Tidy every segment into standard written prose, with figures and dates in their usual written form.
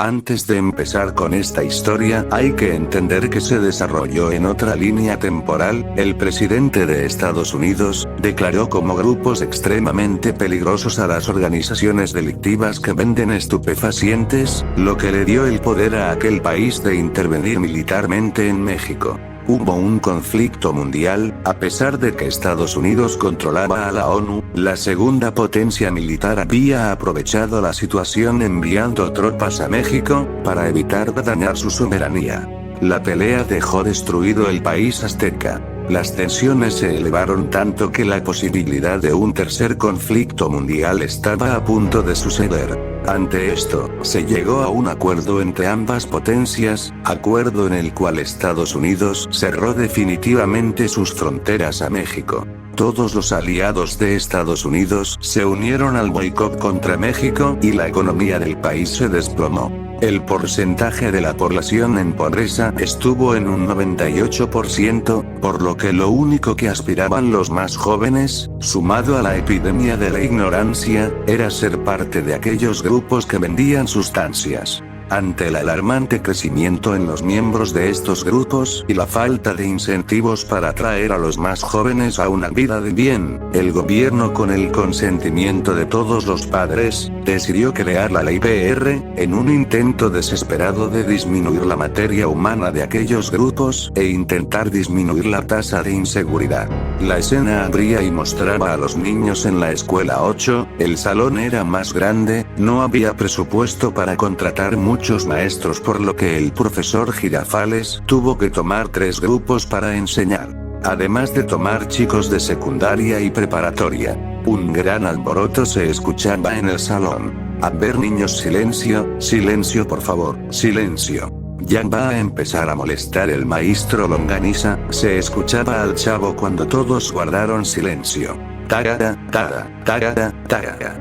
Antes de empezar con esta historia, hay que entender que se desarrolló en otra línea temporal. El presidente de Estados Unidos declaró como grupos extremadamente peligrosos a las organizaciones delictivas que venden estupefacientes, lo que le dio el poder a aquel país de intervenir militarmente en México. Hubo un conflicto mundial, a pesar de que Estados Unidos controlaba a la ONU, la segunda potencia militar había aprovechado la situación enviando tropas a México, para evitar dañar su soberanía. La pelea dejó destruido el país azteca. Las tensiones se elevaron tanto que la posibilidad de un tercer conflicto mundial estaba a punto de suceder. Ante esto, se llegó a un acuerdo entre ambas potencias, acuerdo en el cual Estados Unidos cerró definitivamente sus fronteras a México. Todos los aliados de Estados Unidos se unieron al boicot contra México y la economía del país se desplomó. El porcentaje de la población en pobreza estuvo en un 98%, por lo que lo único que aspiraban los más jóvenes, sumado a la epidemia de la ignorancia, era ser parte de aquellos grupos que vendían sustancias. Ante el alarmante crecimiento en los miembros de estos grupos y la falta de incentivos para atraer a los más jóvenes a una vida de bien, el gobierno, con el consentimiento de todos los padres, decidió crear la ley PR, en un intento desesperado de disminuir la materia humana de aquellos grupos e intentar disminuir la tasa de inseguridad. La escena abría y mostraba a los niños en la escuela 8, el salón era más grande, no había presupuesto para contratar muchos maestros, por lo que el profesor Girafales tuvo que tomar 3 grupos para enseñar. Además de tomar chicos de secundaria y preparatoria. Un gran alboroto se escuchaba en el salón. A ver, niños, silencio, silencio por favor, silencio. Ya va a empezar a molestar el maestro Longaniza, se escuchaba al chavo cuando todos guardaron silencio. Tarara, tarara, tarara, tarara.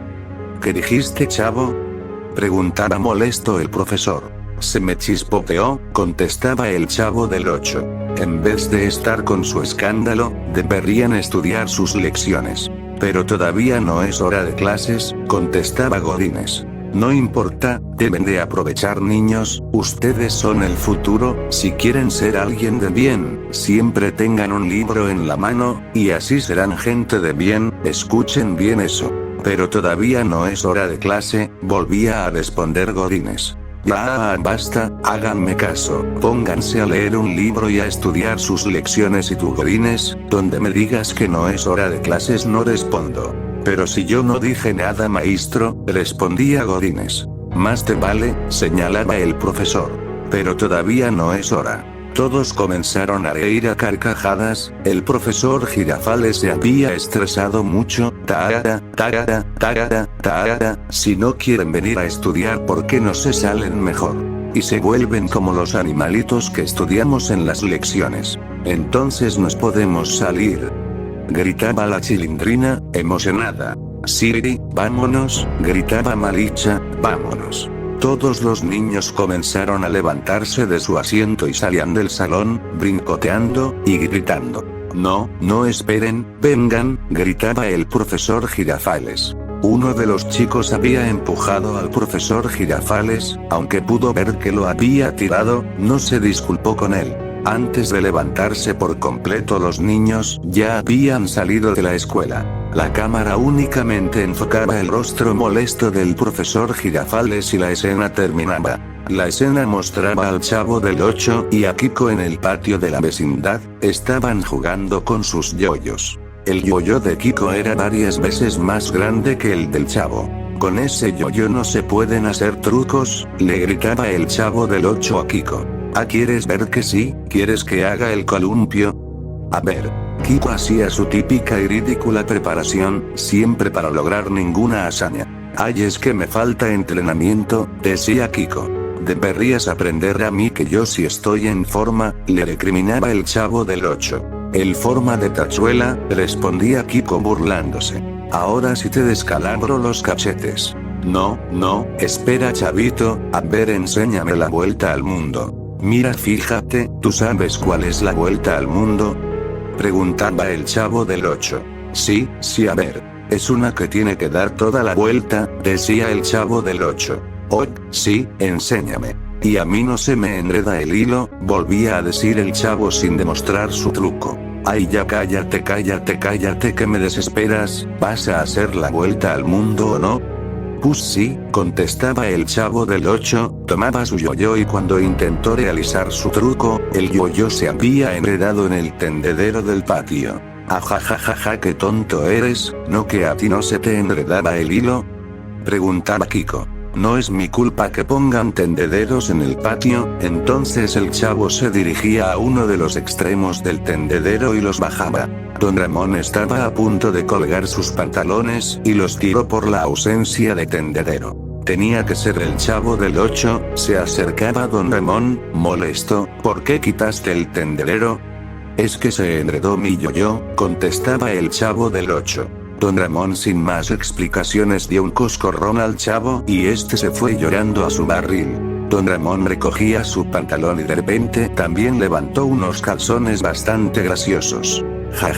¿Qué dijiste, chavo?, preguntaba molesto el profesor. Se me chispoteó, contestaba el chavo del 8. En vez de estar con su escándalo, deberían estudiar sus lecciones. Pero todavía no es hora de clases, contestaba Godínez. No importa, deben de aprovechar, niños, ustedes son el futuro, si quieren ser alguien de bien, siempre tengan un libro en la mano, y así serán gente de bien, escuchen bien eso. Pero todavía no es hora de clase, volvía a responder Godínez. Ya basta, háganme caso, pónganse a leer un libro y a estudiar sus lecciones. Y tú, Godínez, donde me digas que no es hora de clases no respondo. Pero si yo no dije nada, maestro, respondía Godínez. Más te vale, señalaba el profesor. Pero todavía no es hora. Todos comenzaron a reír a carcajadas, el profesor Girafales se había estresado mucho. Tarara, tarara, tarara, tarara, si no quieren venir a estudiar, ¿por qué no se salen mejor? Y se vuelven como los animalitos que estudiamos en las lecciones. Entonces nos podemos salir, gritaba la Chilindrina, emocionada. Siri, vámonos, gritaba Malicha, vámonos. Todos los niños comenzaron a levantarse de su asiento y salían del salón, brincoteando y gritando. No, no esperen, vengan, gritaba el profesor Girafales. Uno de los chicos había empujado al profesor Girafales, aunque pudo ver que lo había tirado, no se disculpó con él. Antes de levantarse por completo, los niños ya habían salido de la escuela. La cámara únicamente enfocaba el rostro molesto del profesor Girafales y la escena terminaba. La escena mostraba al chavo del 8 y a Kiko en el patio de la vecindad, estaban jugando con sus yoyos. El yoyo de Kiko era varias veces más grande que el del chavo. Con ese yoyo no se pueden hacer trucos, le gritaba el chavo del 8 a Kiko. ¿Ah, quieres ver que sí? ¿Quieres que haga el columpio? A ver. Kiko hacía su típica y ridícula preparación, siempre para lograr ninguna hazaña. Ay, es que me falta entrenamiento, decía Kiko. Deberías aprender a mí que yo sí estoy en forma, le recriminaba el chavo del 8. El forma de tachuela, respondía Kiko burlándose. Ahora sí te descalabro los cachetes. No, no, espera, chavito, a ver, enséñame la vuelta al mundo. Mira, fíjate, ¿tú sabes cuál es la vuelta al mundo?, preguntaba el chavo del 8. Sí, sí, a ver. Es una que tiene que dar toda la vuelta, decía el chavo del 8. Oh, sí, enséñame. Y a mí no se me enreda el hilo, volvía a decir el chavo sin demostrar su truco. Ay, ya cállate, cállate, cállate que me desesperas, ¿vas a hacer la vuelta al mundo o no? Pues sí, contestaba el chavo del 8, tomaba su yoyo y cuando intentó realizar su truco, el yoyo se había enredado en el tendedero del patio. Ajajajaja, qué tonto eres, ¿no que a ti no se te enredaba el hilo? Preguntaba Kiko. No es mi culpa que pongan tendederos en el patio. Entonces el chavo se dirigía a uno de los extremos del tendedero y los bajaba. Don Ramón estaba a punto de colgar sus pantalones y los tiró por la ausencia de tendedero. Tenía que ser el chavo del 8, se acercaba Don Ramón, molesto, ¿por qué quitaste el tendedero? Es que se enredó mi yoyo, contestaba el chavo del 8. Don Ramón sin más explicaciones dio un coscorrón al chavo y este se fue llorando a su barril. Don Ramón recogía su pantalón y de repente también levantó unos calzones bastante graciosos. Ja,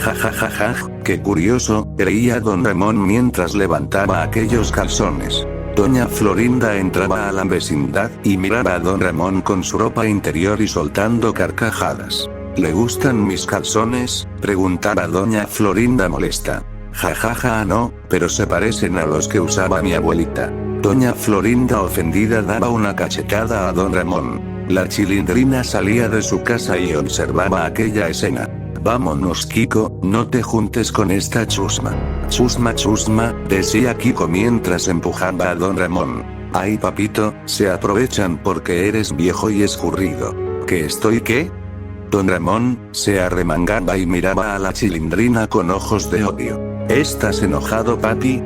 qué curioso, reía Don Ramón mientras levantaba aquellos calzones. Doña Florinda entraba a la vecindad y miraba a Don Ramón con su ropa interior y soltando carcajadas. ¿Le gustan mis calzones?, preguntaba Doña Florinda molesta. Jajaja, no, pero se parecen a los que usaba mi abuelita. Doña Florinda ofendida daba una cachetada a Don Ramón. La Chilindrina salía de su casa y observaba aquella escena. Vámonos Kiko, no te juntes con esta chusma. Chusma, decía Kiko mientras empujaba a Don Ramón. Ay papito, se aprovechan porque eres viejo y escurrido. ¿Qué estoy qué? Don Ramón se arremangaba y miraba a la Chilindrina con ojos de odio. ¿Estás enojado, papi?,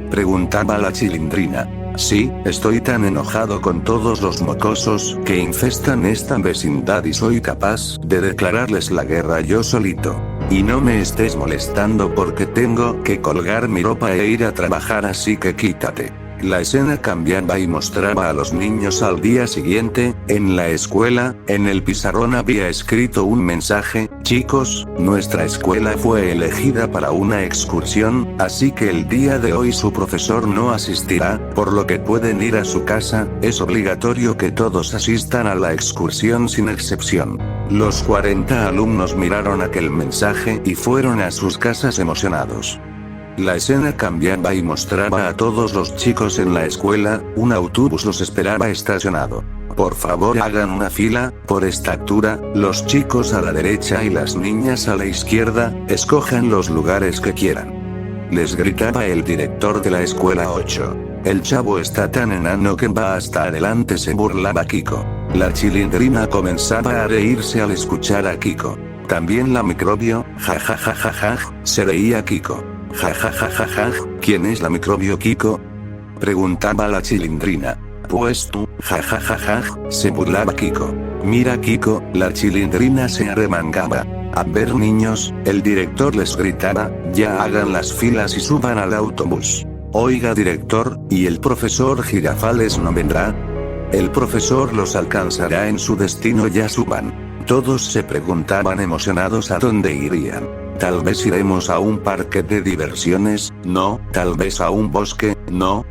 preguntaba la Chilindrina. Sí, estoy tan enojado con todos los mocosos que infestan esta vecindad y soy capaz de declararles la guerra yo solito. Y no me estés molestando porque tengo que colgar mi ropa e ir a trabajar, así que quítate. La escena cambiaba y mostraba a los niños al día siguiente, en la escuela. En el pizarrón había escrito un mensaje: chicos, nuestra escuela fue elegida para una excursión, así que el día de hoy su profesor no asistirá, por lo que pueden ir a su casa. Es obligatorio que todos asistan a la excursión sin excepción. Los 40 alumnos miraron aquel mensaje y fueron a sus casas emocionados. La escena cambiaba y mostraba a todos los chicos en la escuela. Un autobús los esperaba estacionado. Por favor hagan una fila, por estatura, los chicos a la derecha y las niñas a la izquierda, escojan los lugares que quieran. Les gritaba el director de la escuela 8. El chavo está tan enano que va hasta adelante, se burlaba Kiko. La Chilindrina comenzaba a reírse al escuchar a Kiko. También la Microbio, jajajajaja, se reía Kiko. Jajajajaja, ¿quién es la Microbio, Kiko?, preguntaba la Chilindrina. Pues tú, jajajaja, se burlaba Kiko. Mira Kiko, la Chilindrina se arremangaba. A ver niños, el director les gritaba, ya hagan las filas y suban al autobús. Oiga director, ¿y el profesor Girafales no vendrá? El profesor los alcanzará en su destino, ya suban. Todos se preguntaban emocionados a dónde irían. Tal vez iremos a un parque de diversiones, no, tal vez a un bosque, no,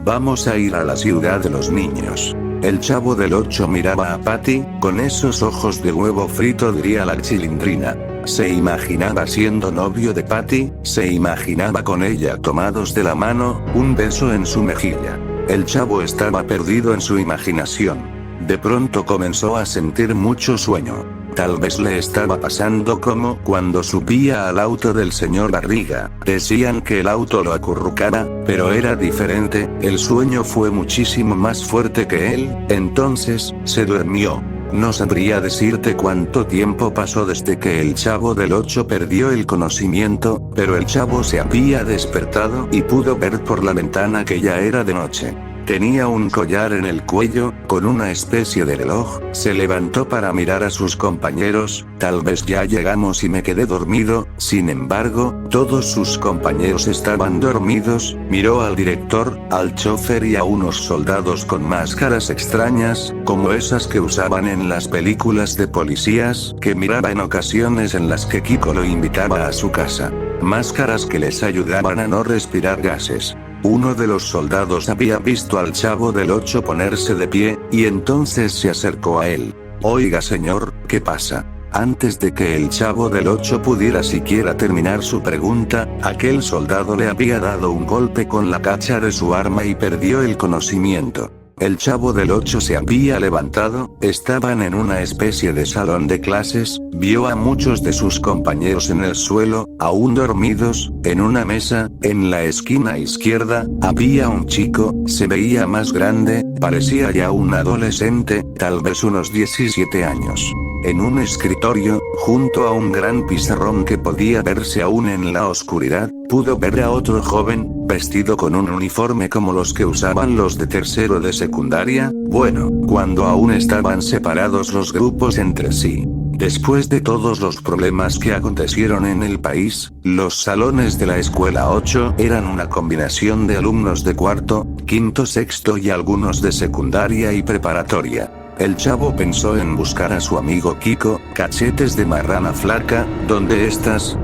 vamos a ir a la ciudad de los niños. El chavo del 8 miraba a Patty, con esos ojos de huevo frito, diría la Chilindrina. Se imaginaba siendo novio de Patty, se imaginaba con ella tomados de la mano, un beso en su mejilla. El chavo estaba perdido en su imaginación. De pronto comenzó a sentir mucho sueño. Tal vez le estaba pasando como cuando subía al auto del señor Barriga. Decían que el auto lo acurrucaba, pero era diferente. El sueño fue muchísimo más fuerte que él. Entonces, se durmió. No sabría decirte cuánto tiempo pasó desde que el chavo del 8 perdió el conocimiento, pero el chavo se había despertado y pudo ver por la ventana que ya era de noche. Tenía un collar en el cuello, con una especie de reloj. Se levantó para mirar a sus compañeros. Tal vez ya llegamos y me quedé dormido. Sin embargo, todos sus compañeros estaban dormidos. Miró al director, al chofer y a unos soldados con máscaras extrañas, como esas que usaban en las películas de policías, que miraba en ocasiones en las que Kiko lo invitaba a su casa. Máscaras que les ayudaban a no respirar gases. Uno de los soldados había visto al Chavo del 8 ponerse de pie, y entonces se acercó a él. Oiga señor, ¿qué pasa? Antes de que el Chavo del 8 pudiera siquiera terminar su pregunta, aquel soldado le había dado un golpe con la cacha de su arma y perdió el conocimiento. El Chavo del 8 se había levantado, estaban en una especie de salón de clases, vio a muchos de sus compañeros en el suelo, aún dormidos, en una mesa, en la esquina izquierda, había un chico, se veía más grande, parecía ya un adolescente, tal vez unos 17 años. En un escritorio, junto a un gran pizarrón que podía verse aún en la oscuridad, pudo ver a otro joven, vestido con un uniforme como los que usaban los de tercero de secundaria, bueno, cuando aún estaban separados los grupos entre sí. Después de todos los problemas que acontecieron en el país, los salones de la escuela 8 eran una combinación de alumnos de cuarto, quinto, sexto y algunos de secundaria y preparatoria. El Chavo pensó en buscar a su amigo Kiko, cachetes de marrana flaca, ¿dónde estás?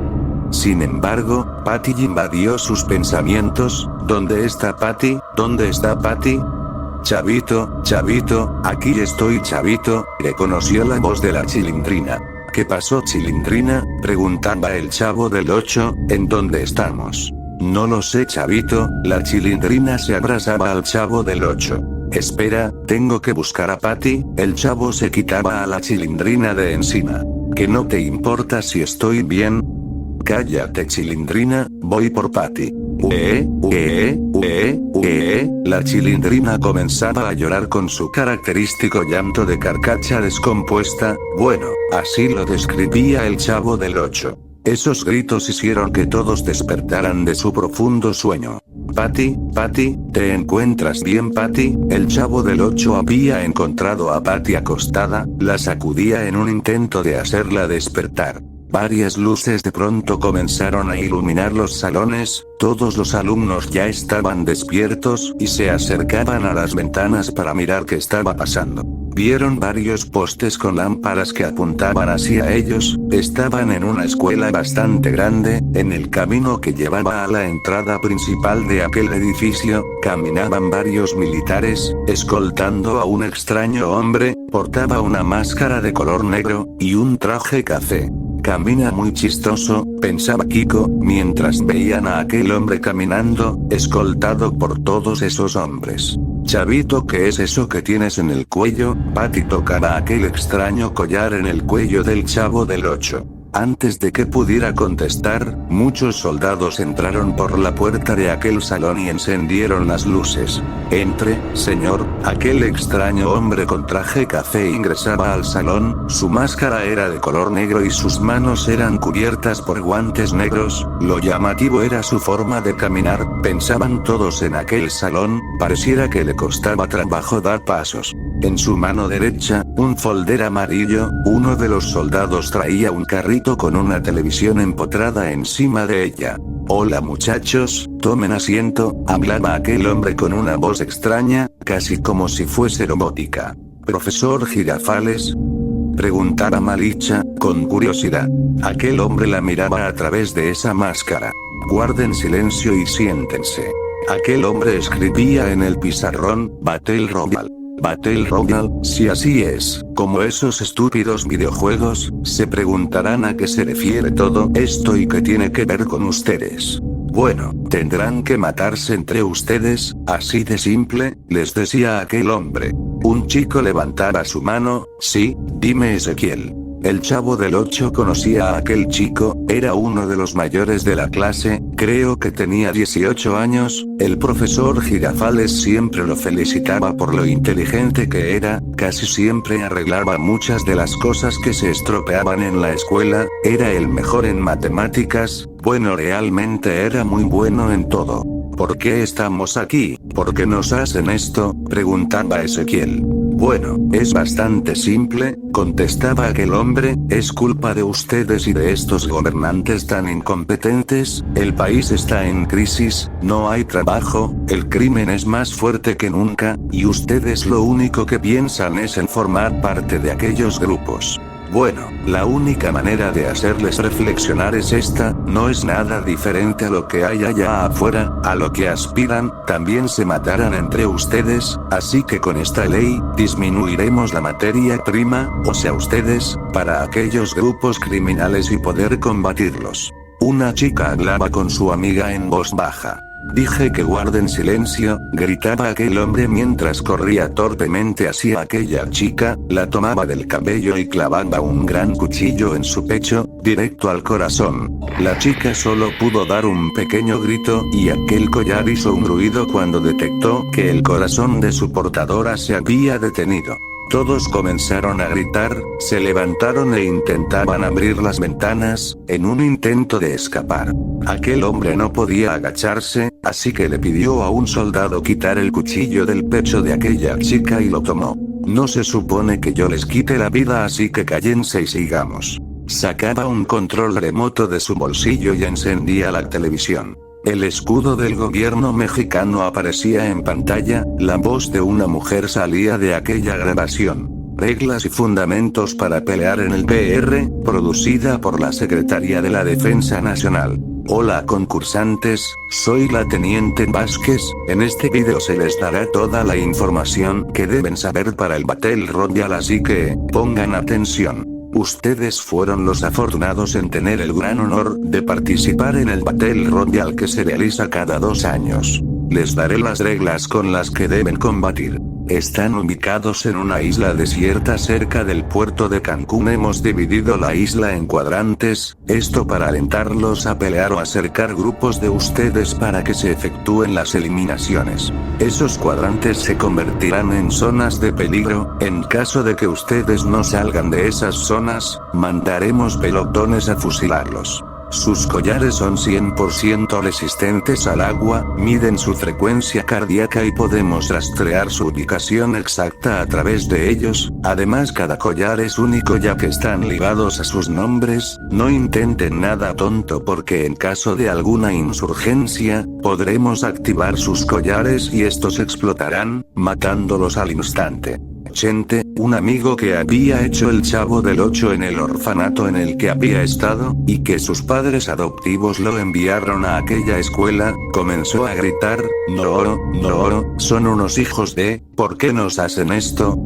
Sin embargo, Patty invadió sus pensamientos. ¿Dónde está Patty? ¿Dónde está Patty? Chavito, Chavito, aquí estoy Chavito, reconoció la voz de la Chilindrina. ¿Qué pasó Chilindrina? Preguntaba el Chavo del 8, ¿en dónde estamos? No lo sé Chavito, la Chilindrina se abrazaba al Chavo del 8. Espera, tengo que buscar a Patty. El Chavo se quitaba a la Chilindrina de encima. ¿Que no te importa si estoy bien? Cállate Chilindrina, voy por Patty. La Chilindrina comenzaba a llorar con su característico llanto de carcacha descompuesta, bueno, así lo describía el Chavo del 8. Esos gritos hicieron que todos despertaran de su profundo sueño. Patty, Patty, ¿te encuentras bien Patty? El Chavo del 8 había encontrado a Patty acostada, la sacudía en un intento de hacerla despertar. Varias luces de pronto comenzaron a iluminar los salones, todos los alumnos ya estaban despiertos y se acercaban a las ventanas para mirar qué estaba pasando. Vieron varios postes con lámparas que apuntaban hacia ellos, estaban en una escuela bastante grande, en el camino que llevaba a la entrada principal de aquel edificio, caminaban varios militares, escoltando a un extraño hombre, portaba una máscara de color negro, y un traje café. Camina muy chistoso, pensaba Kiko, mientras veían a aquel hombre caminando, escoltado por todos esos hombres. Chavito, ¿qué es eso que tienes en el cuello? Patty tocaba aquel extraño collar en el cuello del Chavo del 8. Antes de que pudiera contestar, muchos soldados entraron por la puerta de aquel salón y encendieron las luces. Entre, señor, aquel extraño hombre con traje café ingresaba al salón, su máscara era de color negro y sus manos eran cubiertas por guantes negros, lo llamativo era su forma de caminar, pensaban todos en aquel salón, pareciera que le costaba trabajo dar pasos. En su mano derecha, un folder amarillo, uno de los soldados traía un carrito con una televisión empotrada encima de ella. Hola muchachos, tomen asiento, hablaba aquel hombre con una voz extraña, casi como si fuese robótica. ¿Profesor Girafales? Preguntaba Malicha, con curiosidad. Aquel hombre la miraba a través de esa máscara. Guarden silencio y siéntense. Aquel hombre escribía en el pizarrón, Battle Royale. Battle Royale, si así es, como esos estúpidos videojuegos, se preguntarán a qué se refiere todo esto y qué tiene que ver con ustedes. Bueno, tendrán que matarse entre ustedes, así de simple, les decía aquel hombre. Un chico levantaba su mano, sí, dime Ezequiel. El Chavo del 8 conocía a aquel chico, era uno de los mayores de la clase, creo que tenía 18 años, el profesor Girafales siempre lo felicitaba por lo inteligente que era, casi siempre arreglaba muchas de las cosas que se estropeaban en la escuela, era el mejor en matemáticas, bueno realmente era muy bueno en todo. ¿Por qué estamos aquí? ¿Por qué nos hacen esto? Preguntaba Ezequiel. Bueno, es bastante simple, contestaba aquel hombre, es culpa de ustedes y de estos gobernantes tan incompetentes, el país está en crisis, no hay trabajo, el crimen es más fuerte que nunca, y ustedes lo único que piensan es en formar parte de aquellos grupos. Bueno, la única manera de hacerles reflexionar es esta, no es nada diferente a lo que hay allá afuera, a lo que aspiran, también se matarán entre ustedes, así que con esta ley, disminuiremos la materia prima, o sea ustedes, para aquellos grupos criminales y poder combatirlos. Una chica hablaba con su amiga en voz baja. Dije que guarden silencio, gritaba aquel hombre mientras corría torpemente hacia aquella chica, la tomaba del cabello y clavaba un gran cuchillo en su pecho, directo al corazón. La chica solo pudo dar un pequeño grito y aquel collar hizo un ruido cuando detectó que el corazón de su portadora se había detenido. Todos comenzaron a gritar, se levantaron e intentaban abrir las ventanas, en un intento de escapar. Aquel hombre no podía agacharse, así que le pidió a un soldado quitar el cuchillo del pecho de aquella chica y lo tomó. No se supone que yo les quite la vida, así que cállense y sigamos. Sacaba un control remoto de su bolsillo y encendía la televisión. El escudo del gobierno mexicano aparecía en pantalla, la voz de una mujer salía de aquella grabación. Reglas y fundamentos para pelear en el PR, producida por la Secretaría de la Defensa Nacional. Hola concursantes, soy la Teniente Vázquez, en este video se les dará toda la información que deben saber para el Battle Royale, así que, pongan atención. Ustedes fueron los afortunados en tener el gran honor de participar en el Battle Royale que se realiza cada 2 años. Les daré las reglas con las que deben combatir. Están ubicados en una isla desierta cerca del puerto de Cancún. Hemos dividido la isla en cuadrantes, esto para alentarlos a pelear o acercar grupos de ustedes para que se efectúen las eliminaciones. Esos cuadrantes se convertirán en zonas de peligro, en caso de que ustedes no salgan de esas zonas, mandaremos pelotones a fusilarlos. Sus collares son 100% resistentes al agua, miden su frecuencia cardíaca y podemos rastrear su ubicación exacta a través de ellos. Además, cada collar es único ya que están ligados a sus nombres. No intenten nada tonto porque en caso de alguna insurgencia, podremos activar sus collares y estos explotarán, matándolos al instante. Chente, un amigo que había hecho el Chavo del 8 en el orfanato en el que había estado, y que sus padres adoptivos lo enviaron a aquella escuela, comenzó a gritar, no, son unos hijos de, ¿por qué nos hacen esto?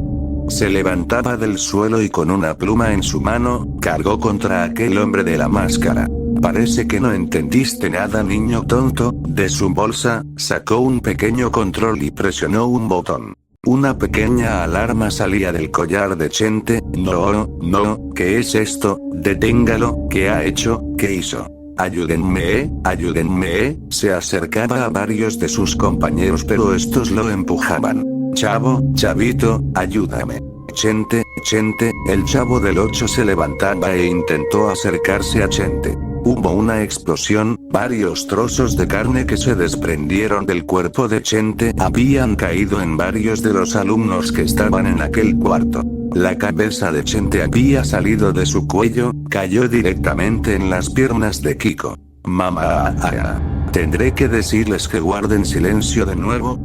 Se levantaba del suelo y con una pluma en su mano, cargó contra aquel hombre de la máscara. Parece que no entendiste nada, niño tonto. De su bolsa, sacó un pequeño control y presionó un botón. Una pequeña alarma salía del collar de Chente. No, ¿qué es esto? Deténgalo, ¿qué ha hecho? ¿Qué hizo? Ayúdenme, se acercaba a varios de sus compañeros pero estos lo empujaban. Chavito, ayúdame. Chente, el Chavo del 8 se levantaba e intentó acercarse a Chente. Hubo una explosión, varios trozos de carne que se desprendieron del cuerpo de Chente habían caído en varios de los alumnos que estaban en aquel cuarto. La cabeza de Chente había salido de su cuello, cayó directamente en las piernas de Kiko. Mamá, ¿tendré que decirles que guarden silencio de nuevo?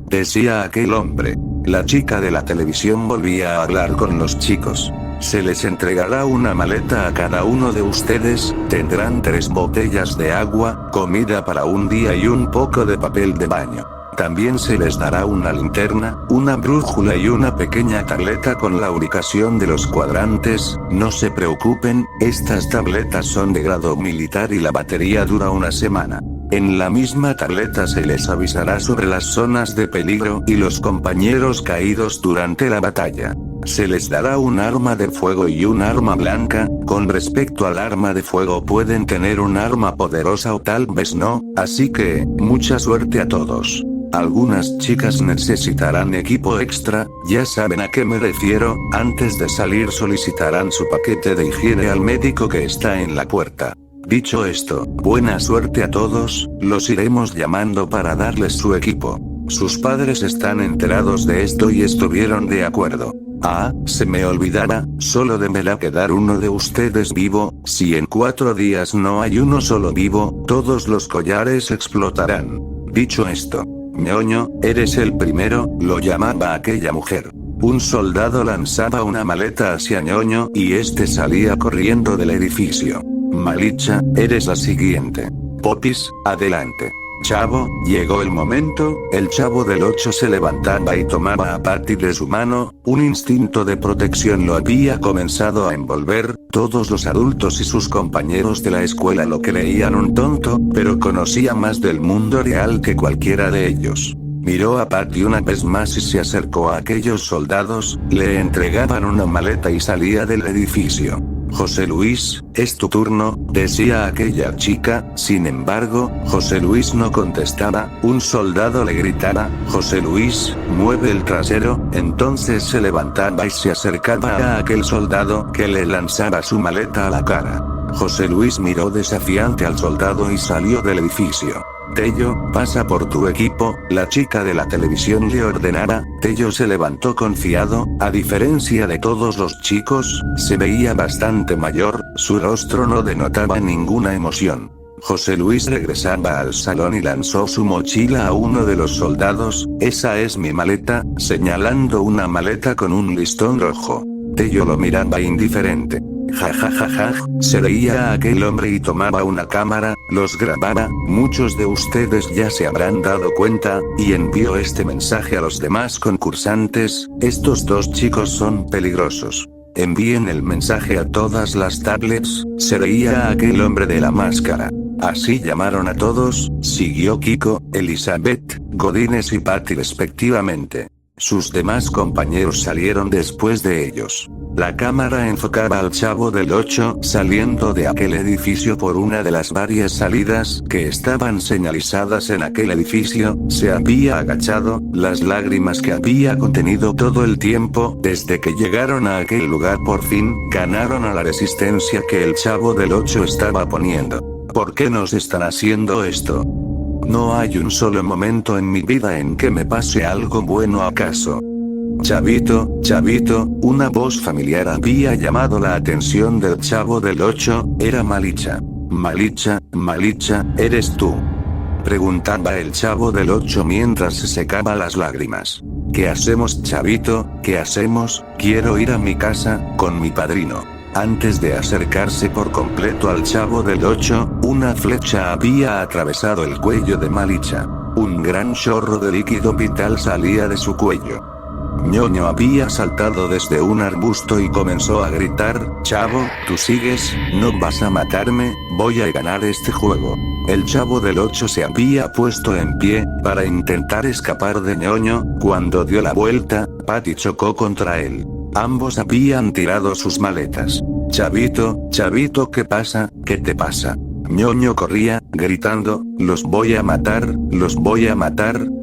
Decía aquel hombre. La chica de la televisión volvía a hablar con los chicos. Se les entregará una maleta a cada uno de ustedes, tendrán 3 botellas de agua, comida para un día y un poco de papel de baño. También se les dará una linterna, una brújula y una pequeña tableta con la ubicación de los cuadrantes. No se preocupen, estas tabletas son de grado militar y la batería dura una semana. En la misma tableta se les avisará sobre las zonas de peligro y los compañeros caídos durante la batalla. Se les dará un arma de fuego y un arma blanca. Con respecto al arma de fuego pueden tener un arma poderosa o tal vez no, así que, mucha suerte a todos. Algunas chicas necesitarán equipo extra, ya saben a qué me refiero. Antes de salir solicitarán su paquete de higiene al médico que está en la puerta. Dicho esto, buena suerte a todos, los iremos llamando para darles su equipo. Sus padres están enterados de esto y estuvieron de acuerdo. Se me olvidaba, solo deberá quedar uno de ustedes vivo. Si en 4 días no hay uno solo vivo, todos los collares explotarán. Dicho esto, ñoño, eres el primero, lo llamaba aquella mujer. un soldado lanzaba una maleta hacia ñoño y este salía corriendo del edificio. Malicha, eres la siguiente. Popis, adelante. Chavo, llegó el momento, el chavo del 8 se levantaba y tomaba a Patty de su mano, un instinto de protección lo había comenzado a envolver, todos los adultos y sus compañeros de la escuela lo creían un tonto, pero conocía más del mundo real que cualquiera de ellos. Miró a Patty una vez más y se acercó a aquellos soldados, le entregaban una maleta y salía del edificio. José Luis, es tu turno, decía aquella chica, sin embargo, José Luis no contestaba, un soldado le gritaba, José Luis, mueve el trasero, entonces se levantaba y se acercaba a aquel soldado que le lanzaba su maleta a la cara. José Luis miró desafiante al soldado y salió del edificio. Tello, pasa por tu equipo, la chica de la televisión le ordenaba. Tello se levantó confiado, a diferencia de todos los chicos, se veía bastante mayor, su rostro no denotaba ninguna emoción. José Luis regresaba al salón y lanzó su mochila a uno de los soldados, esa es mi maleta, señalando una maleta con un listón rojo. Tello lo miraba indiferente. Ja ja ja ja, se reía aquel hombre y tomaba una cámara, los grababa, muchos de ustedes ya se habrán dado cuenta, y envió este mensaje a los demás concursantes, estos dos chicos son peligrosos. Envíen el mensaje a todas las tablets, se reía aquel hombre de la máscara. Así llamaron a todos, siguió Kiko, Elizabeth, Godínez y Patty respectivamente. Sus demás compañeros salieron después de ellos. La cámara enfocaba al chavo del 8 saliendo de aquel edificio por una de las varias salidas que estaban señalizadas en aquel edificio, se había agachado, las lágrimas que había contenido todo el tiempo desde que llegaron a aquel lugar por fin, ganaron a la resistencia que el chavo del 8 estaba poniendo. ¿Por qué nos están haciendo esto? No hay un solo momento en mi vida en que me pase algo bueno acaso. Chavito, chavito, una voz familiar había llamado la atención del chavo del 8, era Malicha. Malicha, Malicha, ¿eres tú? Preguntaba el chavo del 8 mientras se secaba las lágrimas. ¿Qué hacemos, chavito? ¿Qué hacemos? Quiero ir a mi casa, con mi padrino. Antes de acercarse por completo al chavo del 8, una flecha había atravesado el cuello de Malicha. Un gran chorro de líquido vital salía de su cuello. ñoño había saltado desde un arbusto y comenzó a gritar, chavo, tú sigues, no vas a matarme, voy a ganar este juego. El chavo del 8 se había puesto en pie, para intentar escapar de ñoño, cuando dio la vuelta, Patty chocó contra él. Ambos habían tirado sus maletas. Chavito, chavito, ¿qué pasa? ¿Qué te pasa? ñoño corría, gritando, los voy a matar,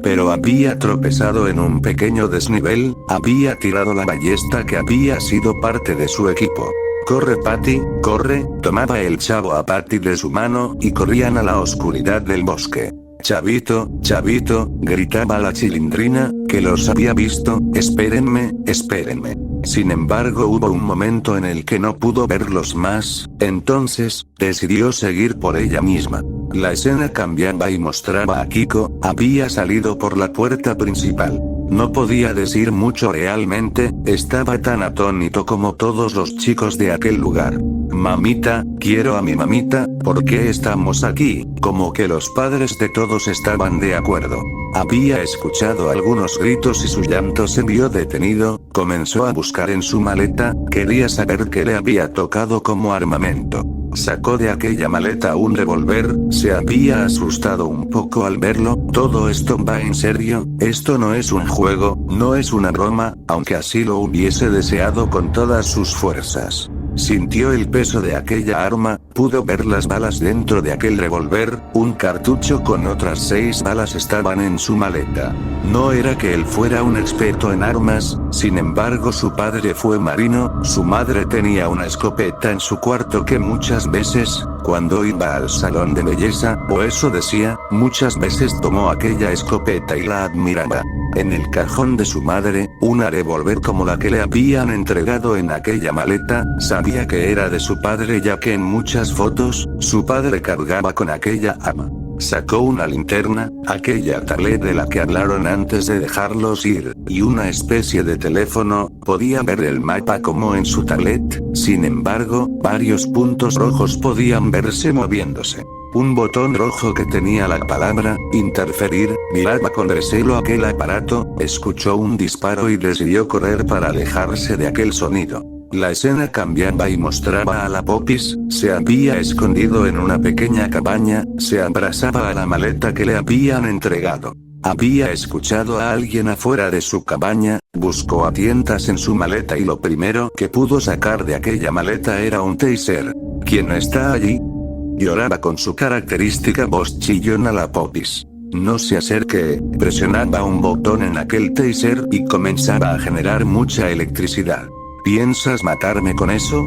pero había tropezado en un pequeño desnivel, había tirado la ballesta que había sido parte de su equipo. Corre Patty, corre, tomaba el chavo a Patty de su mano, y corrían a la oscuridad del bosque. Chavito, chavito, gritaba la chilindrina, que los había visto, espérenme, espérenme. Sin embargo hubo un momento en el que no pudo verlos más, entonces, decidió seguir por ella misma. La escena cambiaba y mostraba a Kiko, había salido por la puerta principal. No podía decir mucho realmente, estaba tan atónito como todos los chicos de aquel lugar. Mamita, quiero a mi mamita, ¿por qué estamos aquí? Como que los padres de todos estaban de acuerdo. Había escuchado algunos gritos y su llanto se vio detenido, comenzó a buscar en su maleta, quería saber qué le había tocado como armamento. Sacó de aquella maleta un revólver, se había asustado un poco al verlo, ¿todo esto va en serio? Esto no es un juego, no es una broma, aunque así lo hubiese deseado con todas sus fuerzas. Sintió el peso de aquella arma, pudo ver las balas dentro de aquel revólver, un cartucho con otras 6 balas estaban en su maleta. No era que él fuera un experto en armas, sin embargo su padre fue marino, su madre tenía una escopeta en su cuarto que muchas veces, cuando iba al salón de belleza, o eso decía, muchas veces tomó aquella escopeta y la admiraba. En el cajón de su madre, una revólver como la que le habían entregado en aquella maleta, sabía que era de su padre ya que en muchas fotos, su padre cargaba con aquella arma. sacó una linterna, aquella tablet de la que hablaron antes de dejarlos ir, y una especie de teléfono. Podía ver el mapa como en su tablet, sin embargo, varios puntos rojos podían verse moviéndose. Un botón rojo que tenía la palabra interferir miraba con recelo aquel aparato, escuchó un disparo y decidió correr para alejarse de aquel sonido. La escena cambiaba y mostraba a la Popis, se había escondido en una pequeña cabaña, se abrazaba a la maleta que le habían entregado. Había escuchado a alguien afuera de su cabaña, buscó a tientas en su maleta y lo primero que pudo sacar de aquella maleta era un taser. ¿Quién está allí? Lloraba con su característica voz chillona la Popis. No se acerque, presionaba un botón en aquel taser y comenzaba a generar mucha electricidad. ¿Piensas matarme con eso?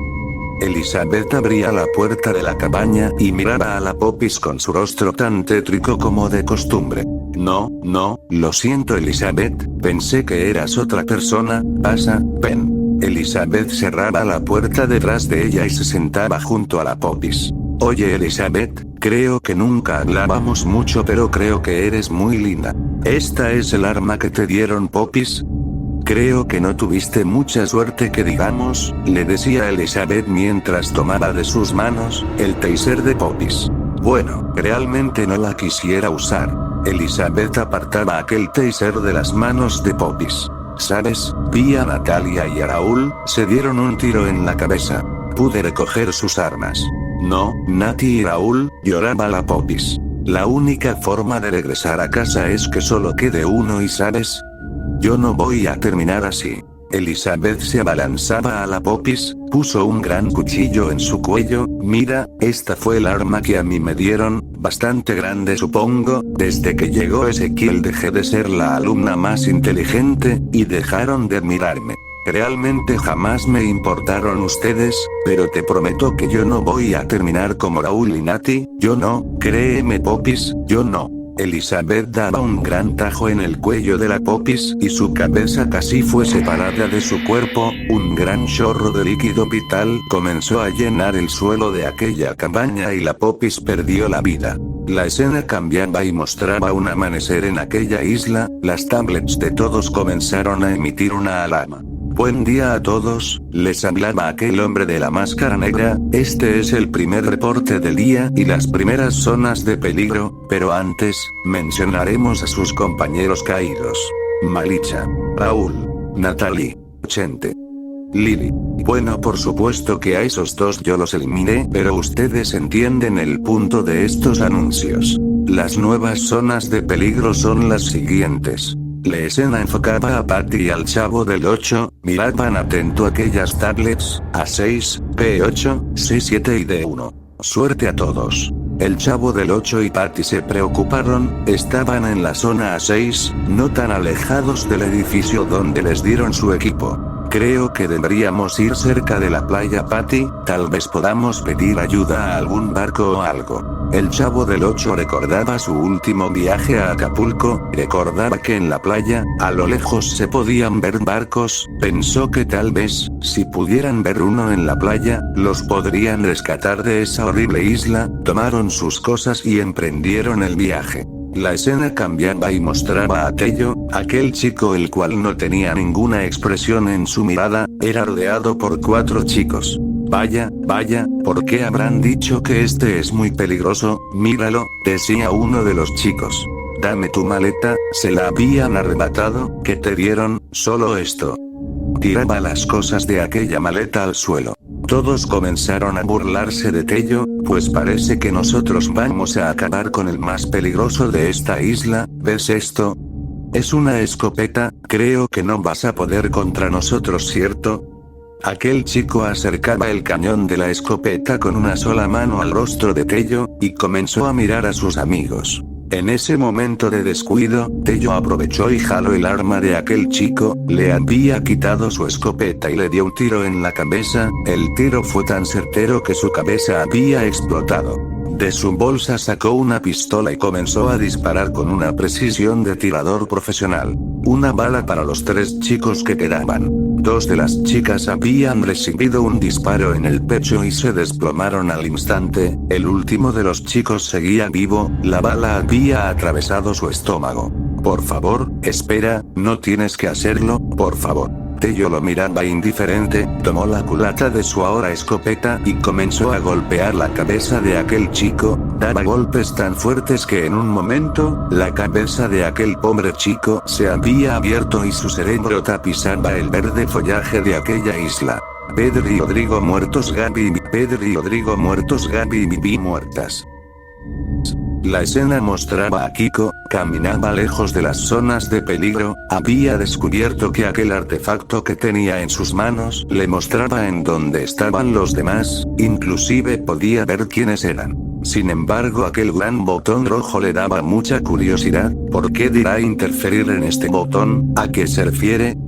Elizabeth abría la puerta de la cabaña y miraba a la Popis con su rostro tan tétrico como de costumbre. No, lo siento Elizabeth, pensé que eras otra persona, pasa, ven. Elizabeth cerraba la puerta detrás de ella y se sentaba junto a la Popis. Oye Elizabeth, creo que nunca hablábamos mucho pero creo que eres muy linda. ¿Esta es el arma que te dieron Popis? Creo que no tuviste mucha suerte que digamos, le decía Elizabeth mientras tomaba de sus manos el taser de Popis. Bueno, realmente no la quisiera usar. Elizabeth apartaba aquel taser de las manos de Popis. ¿Sabes? Vi a Natalia y a Raúl, se dieron un tiro en la cabeza. Pude recoger sus armas. No, Nati y Raúl, lloraba la Popis. La única forma de regresar a casa es que solo quede uno y ¿sabes? Yo no voy a terminar así. Elizabeth se abalanzaba a la Popis, puso un gran cuchillo en su cuello. Mira, esta fue el arma que a mí me dieron, bastante grande supongo. Desde que llegó Ezequiel dejé de ser la alumna más inteligente, y dejaron de admirarme. Realmente jamás me importaron ustedes, pero te prometo que yo no voy a terminar como Raúl y Nati, yo no, créeme Popis, yo no. Elizabeth daba un gran tajo en el cuello de la Popis y su cabeza casi fue separada de su cuerpo, un gran chorro de líquido vital comenzó a llenar el suelo de aquella cabaña y la Popis perdió la vida. La escena cambiaba y mostraba un amanecer en aquella isla, las tablets de todos comenzaron a emitir una alarma. Buen día a todos, les hablaba aquel hombre de la máscara negra, este es el primer reporte del día y las primeras zonas de peligro, pero antes, mencionaremos a sus compañeros caídos. Malicha, Raúl, Natalie, Chente, Lily. Bueno, por supuesto que a esos dos yo los eliminé, pero ustedes entienden el punto de estos anuncios. Las nuevas zonas de peligro son las siguientes. La escena enfocaba a Patty y al chavo del 8, miraban atento aquellas tablets, A6, P8, C7 y D1. Suerte a todos. El chavo del 8 y Patty se preocuparon, estaban en la zona A6, no tan alejados del edificio donde les dieron su equipo. Creo que deberíamos ir cerca de la playa Patty, tal vez podamos pedir ayuda a algún barco o algo. El chavo del 8 recordaba su último viaje a Acapulco, recordaba que en la playa, a lo lejos se podían ver barcos, pensó que tal vez, si pudieran ver uno en la playa, los podrían rescatar de esa horrible isla, tomaron sus cosas y emprendieron el viaje. La escena cambiaba y mostraba a Tello, aquel chico el cual no tenía ninguna expresión en su mirada, era rodeado por 4 chicos. Vaya, ¿por qué habrán dicho que este es muy peligroso? Míralo, decía uno de los chicos. Dame tu maleta, se la habían arrebatado, ¿qué te dieron? Solo esto. Tiraba las cosas de aquella maleta al suelo. Todos comenzaron a burlarse de Tello, pues parece que nosotros vamos a acabar con el más peligroso de esta isla, ¿ves esto? Es una escopeta, creo que no vas a poder contra nosotros, ¿cierto? Aquel chico acercaba el cañón de la escopeta con una sola mano al rostro de Tello, y comenzó a mirar a sus amigos. En ese momento de descuido, Tello aprovechó y jaló el arma de aquel chico, le había quitado su escopeta y le dio un tiro en la cabeza, el tiro fue tan certero que su cabeza había explotado. De su bolsa sacó una pistola y comenzó a disparar con una precisión de tirador profesional. Una bala para los 3 chicos que quedaban. Dos de las chicas habían recibido un disparo en el pecho y se desplomaron al instante. El último de los chicos seguía vivo, la bala había atravesado su estómago. Por favor, espera, no tienes que hacerlo, por favor. Tello lo miraba indiferente, tomó la culata de su ahora escopeta y comenzó a golpear la cabeza de aquel chico. Daba golpes tan fuertes que en un momento, la cabeza de aquel pobre chico se había abierto y su cerebro tapizaba el verde follaje de aquella isla. Pedro y Rodrigo muertos, Gaby y Bibi muertas. La escena mostraba a Kiko, caminaba lejos de las zonas de peligro, había descubierto que aquel artefacto que tenía en sus manos le mostraba en dónde estaban los demás, inclusive podía ver quiénes eran. Sin embargo, aquel gran botón rojo le daba mucha curiosidad. ¿Por qué dirá interferir en este botón? ¿A qué se refiere?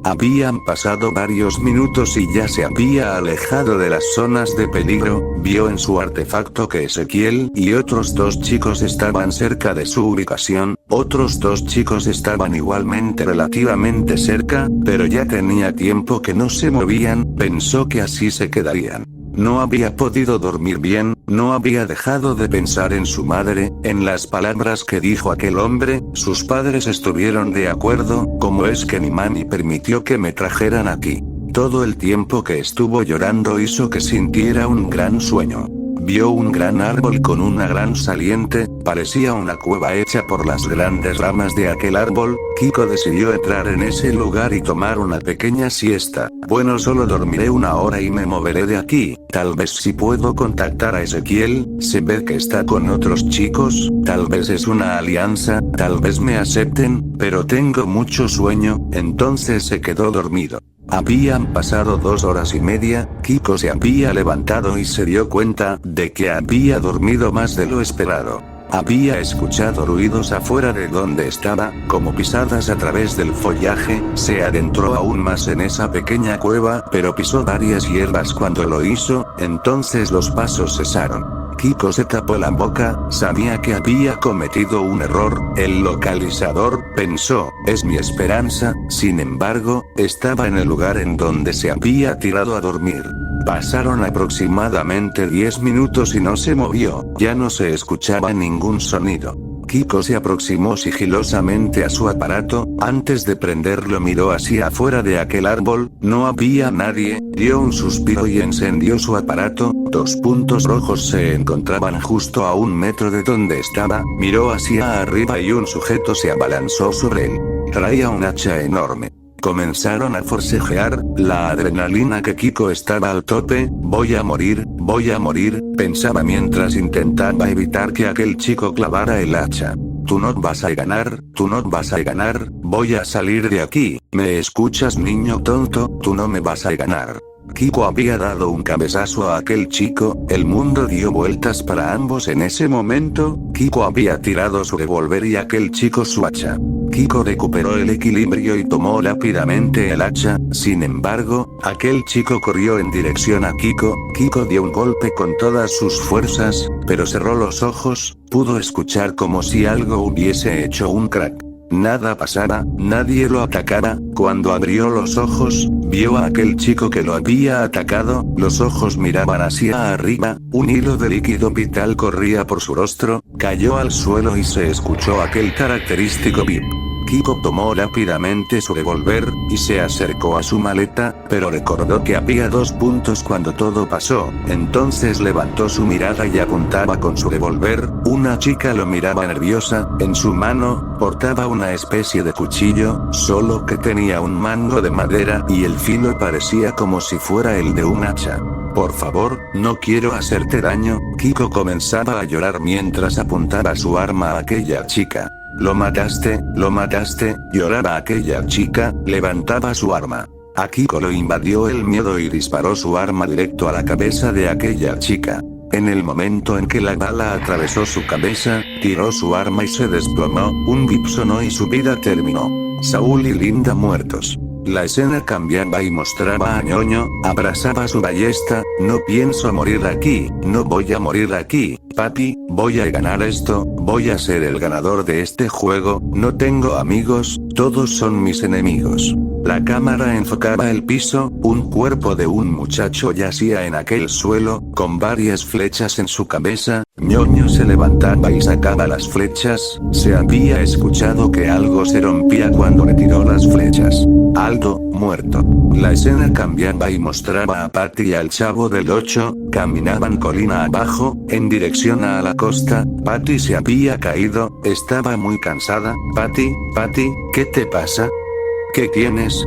Habían pasado varios minutos y ya se había alejado de las zonas de peligro. Vio en su artefacto que Ezequiel y otros dos chicos estaban cerca de su ubicación. Otros dos chicos estaban igualmente relativamente cerca, pero ya tenía tiempo que no se movían. Pensó que así se quedarían. No había podido dormir bien, no había dejado de pensar en su madre, en las palabras que dijo aquel hombre. Sus padres estuvieron de acuerdo. ¿Cómo es que mi mami permitió que me trajeran aquí? Todo el tiempo que estuvo llorando hizo que sintiera un gran sueño. Vio un gran árbol con una gran saliente, parecía una cueva hecha por las grandes ramas de aquel árbol. Kiko decidió entrar en ese lugar y tomar una pequeña siesta. Bueno, solo dormiré una hora y me moveré de aquí. Tal vez si puedo contactar a Ezequiel, se ve que está con otros chicos, tal vez es una alianza, tal vez me acepten, pero tengo mucho sueño. Entonces se quedó dormido. Habían pasado 2 horas y media, Kiko se había levantado y se dio cuenta de que había dormido más de lo esperado. Había escuchado ruidos afuera de donde estaba, como pisadas a través del follaje. Se adentró aún más en esa pequeña cueva, pero pisó varias hierbas cuando lo hizo, entonces los pasos cesaron. Kiko se tapó la boca, sabía que había cometido un error. El localizador, pensó, es mi esperanza. Sin embargo, estaba en el lugar en donde se había tirado a dormir. Pasaron aproximadamente 10 minutos y no se movió, ya no se escuchaba ningún sonido. Kiko se aproximó sigilosamente a su aparato. Antes de prenderlo miró hacia afuera de aquel árbol, no había nadie. Dio un suspiro y encendió su aparato. 2 puntos rojos se encontraban justo a 1 metro de donde estaba. Miró hacia arriba y un sujeto se abalanzó sobre él. Traía un hacha enorme. Comenzaron a forcejear, la adrenalina que Kiko estaba al tope. Voy a morir, pensaba mientras intentaba evitar que aquel chico clavara el hacha. Tú no vas a ganar, voy a salir de aquí. ¿Me escuchas, niño tonto? Tú no me vas a ganar. Kiko había dado un cabezazo a aquel chico, el mundo dio vueltas para ambos en ese momento. Kiko había tirado su revólver y aquel chico su hacha. Kiko recuperó el equilibrio y tomó rápidamente el hacha. Sin embargo, aquel chico corrió en dirección a Kiko. Kiko dio un golpe con todas sus fuerzas, pero cerró los ojos. Pudo escuchar como si algo hubiese hecho un crack. Nada pasaba, nadie lo atacara. Cuando abrió los ojos, vio a aquel chico que lo había atacado. Los ojos miraban hacia arriba, un hilo de líquido vital corría por su rostro, cayó al suelo y se escuchó aquel característico bip. Kiko tomó rápidamente su revólver y se acercó a su maleta, pero recordó que había 2 puntos cuando todo pasó. Entonces levantó su mirada y apuntaba con su revólver. Una chica lo miraba nerviosa. En su mano portaba una especie de cuchillo, solo que tenía un mango de madera y el filo parecía como si fuera el de un hacha. Por favor, no quiero hacerte daño. Kiko comenzaba a llorar mientras apuntaba su arma a aquella chica. Lo mataste, lloraba aquella chica, levantaba su arma. A Kiko lo invadió el miedo y disparó su arma directo a la cabeza de aquella chica. En el momento en que la bala atravesó su cabeza, tiró su arma y se desplomó. Un bip sonó y su vida terminó. Saúl y Linda muertos. La escena cambiaba y mostraba a Ñoño, abrazaba su ballesta. No pienso morir aquí, no voy a morir aquí. papi, voy a ganar esto, voy a ser el ganador de este juego, no tengo amigos, todos son mis enemigos. La cámara enfocaba el piso, un cuerpo de un muchacho yacía en aquel suelo, con varias flechas en su cabeza. Ñoño se levantaba y sacaba las flechas, se había escuchado que algo se rompía cuando retiró las flechas. Aldo, muerto. La escena cambiaba y mostraba a Patty y al Chavo del 8, caminaban colina abajo, en dirección a la costa. Patty se había caído, estaba muy cansada. Patty, ¿qué te pasa? ¿Qué tienes?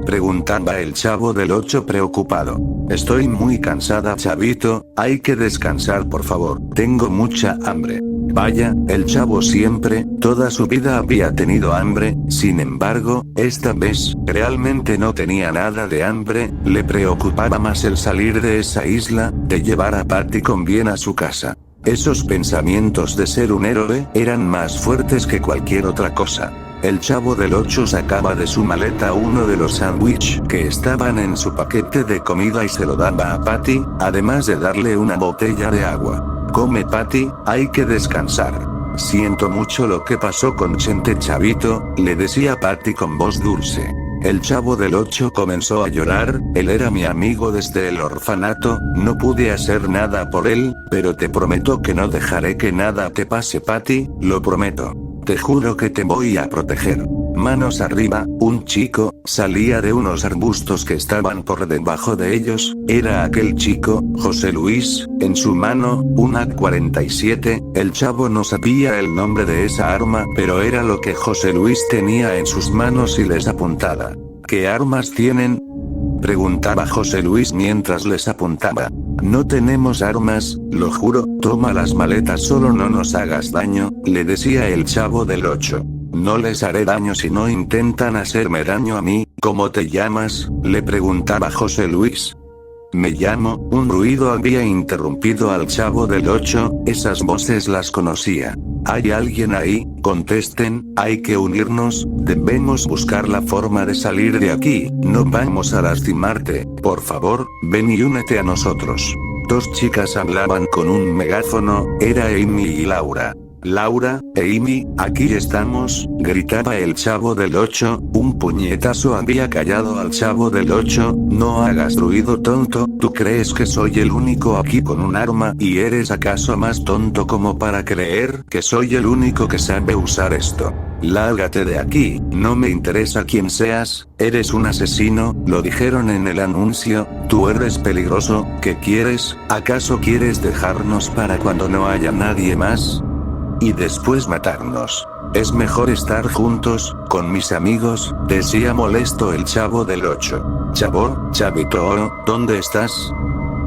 Preguntaba el Chavo del 8 preocupado. Estoy muy cansada, chavito, hay que descansar por favor, tengo mucha hambre. Vaya, el Chavo siempre, toda su vida había tenido hambre, sin embargo, esta vez, realmente no tenía nada de hambre, le preocupaba más el salir de esa isla, de llevar a Patty con bien a su casa. Esos pensamientos de ser un héroe eran más fuertes que cualquier otra cosa. El Chavo del 8 sacaba de su maleta uno de los sándwiches que estaban en su paquete de comida y se lo daba a Patty, además de darle una botella de agua. Come Patty, hay que descansar. Siento mucho lo que pasó con Chente chavito, le decía Patty con voz dulce. El Chavo del 8 comenzó a llorar, él era mi amigo desde el orfanato, no pude hacer nada por él, pero te prometo que no dejaré que nada te pase Patty, lo prometo. Te juro que te voy a proteger. Manos arriba, un chico salía de unos arbustos que estaban por debajo de ellos, era aquel chico, José Luis, en su mano, una AK-47, el Chavo no sabía el nombre de esa arma, pero era lo que José Luis tenía en sus manos y les apuntaba. ¿Qué armas tienen? Preguntaba José Luis mientras les apuntaba. No tenemos armas, lo juro, toma las maletas solo no nos hagas daño, le decía el Chavo del 8. No les haré daño si no intentan hacerme daño a mí. ¿Cómo te llamas? Le preguntaba José Luis. Me llamo, un ruido había interrumpido al Chavo del 8, esas voces las conocía. ¿Hay alguien ahí? Contesten, hay que unirnos, debemos buscar la forma de salir de aquí, no vamos a lastimarte, por favor, ven y únete a nosotros. Dos chicas hablaban con un megáfono, era Amy y Laura. Laura, Amy, aquí estamos, gritaba el Chavo del 8, un puñetazo había callado al Chavo del 8, no hagas ruido tonto, ¿tú crees que soy el único aquí con un arma y eres acaso más tonto como para creer que soy el único que sabe usar esto? Lárgate de aquí, no me interesa quién seas, eres un asesino, lo dijeron en el anuncio, tú eres peligroso, ¿qué quieres? ¿Acaso quieres dejarnos para cuando no haya nadie más? Y después matarnos. Es mejor estar juntos, con mis amigos, decía molesto el Chavo del 8. Chavito, ¿dónde estás?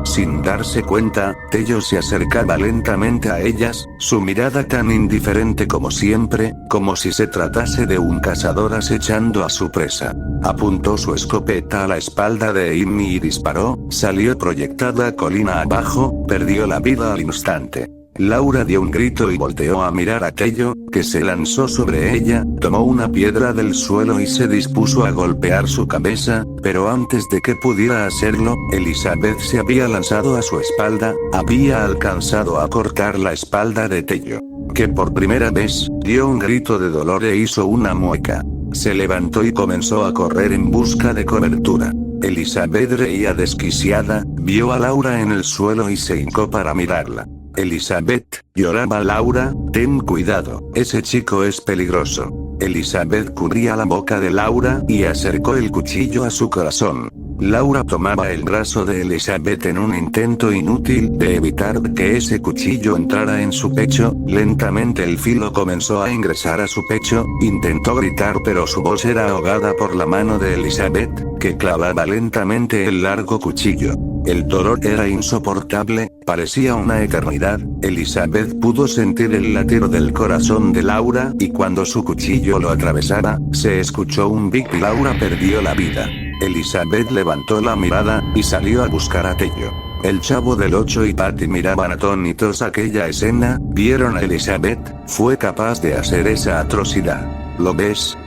Sin darse cuenta, Tello se acercaba lentamente a ellas, su mirada tan indiferente como siempre, como si se tratase de un cazador acechando a su presa. Apuntó su escopeta a la espalda de Amy y disparó, salió proyectada colina abajo, perdió la vida al instante. Laura dio un grito y volteó a mirar a Tello, que se lanzó sobre ella, tomó una piedra del suelo y se dispuso a golpear su cabeza, pero antes de que pudiera hacerlo, Elizabeth se había lanzado a su espalda, había alcanzado a cortar la espalda de Tello, que por primera vez, dio un grito de dolor e hizo una mueca. Se levantó y comenzó a correr en busca de cobertura. Elizabeth reía desquiciada, vio a Laura en el suelo y se hincó para mirarla. Elizabeth, lloraba Laura, ten cuidado, ese chico es peligroso. Elizabeth cubría la boca de Laura y acercó el cuchillo a su corazón. Laura tomaba el brazo de Elizabeth en un intento inútil de evitar que ese cuchillo entrara en su pecho, lentamente el filo comenzó a ingresar a su pecho, intentó gritar pero su voz era ahogada por la mano de Elizabeth, que clavaba lentamente el largo cuchillo. El dolor era insoportable, parecía una eternidad, Elizabeth pudo sentir el latir del corazón de Laura y cuando su cuchillo lo atravesara, se escuchó un bip y Laura perdió la vida. Elizabeth levantó la mirada y salió a buscar a Tello. El Chavo del 8 y Patty miraban atónitos aquella escena, vieron a Elizabeth, fue capaz de hacer esa atrocidad. ¿Lo ves?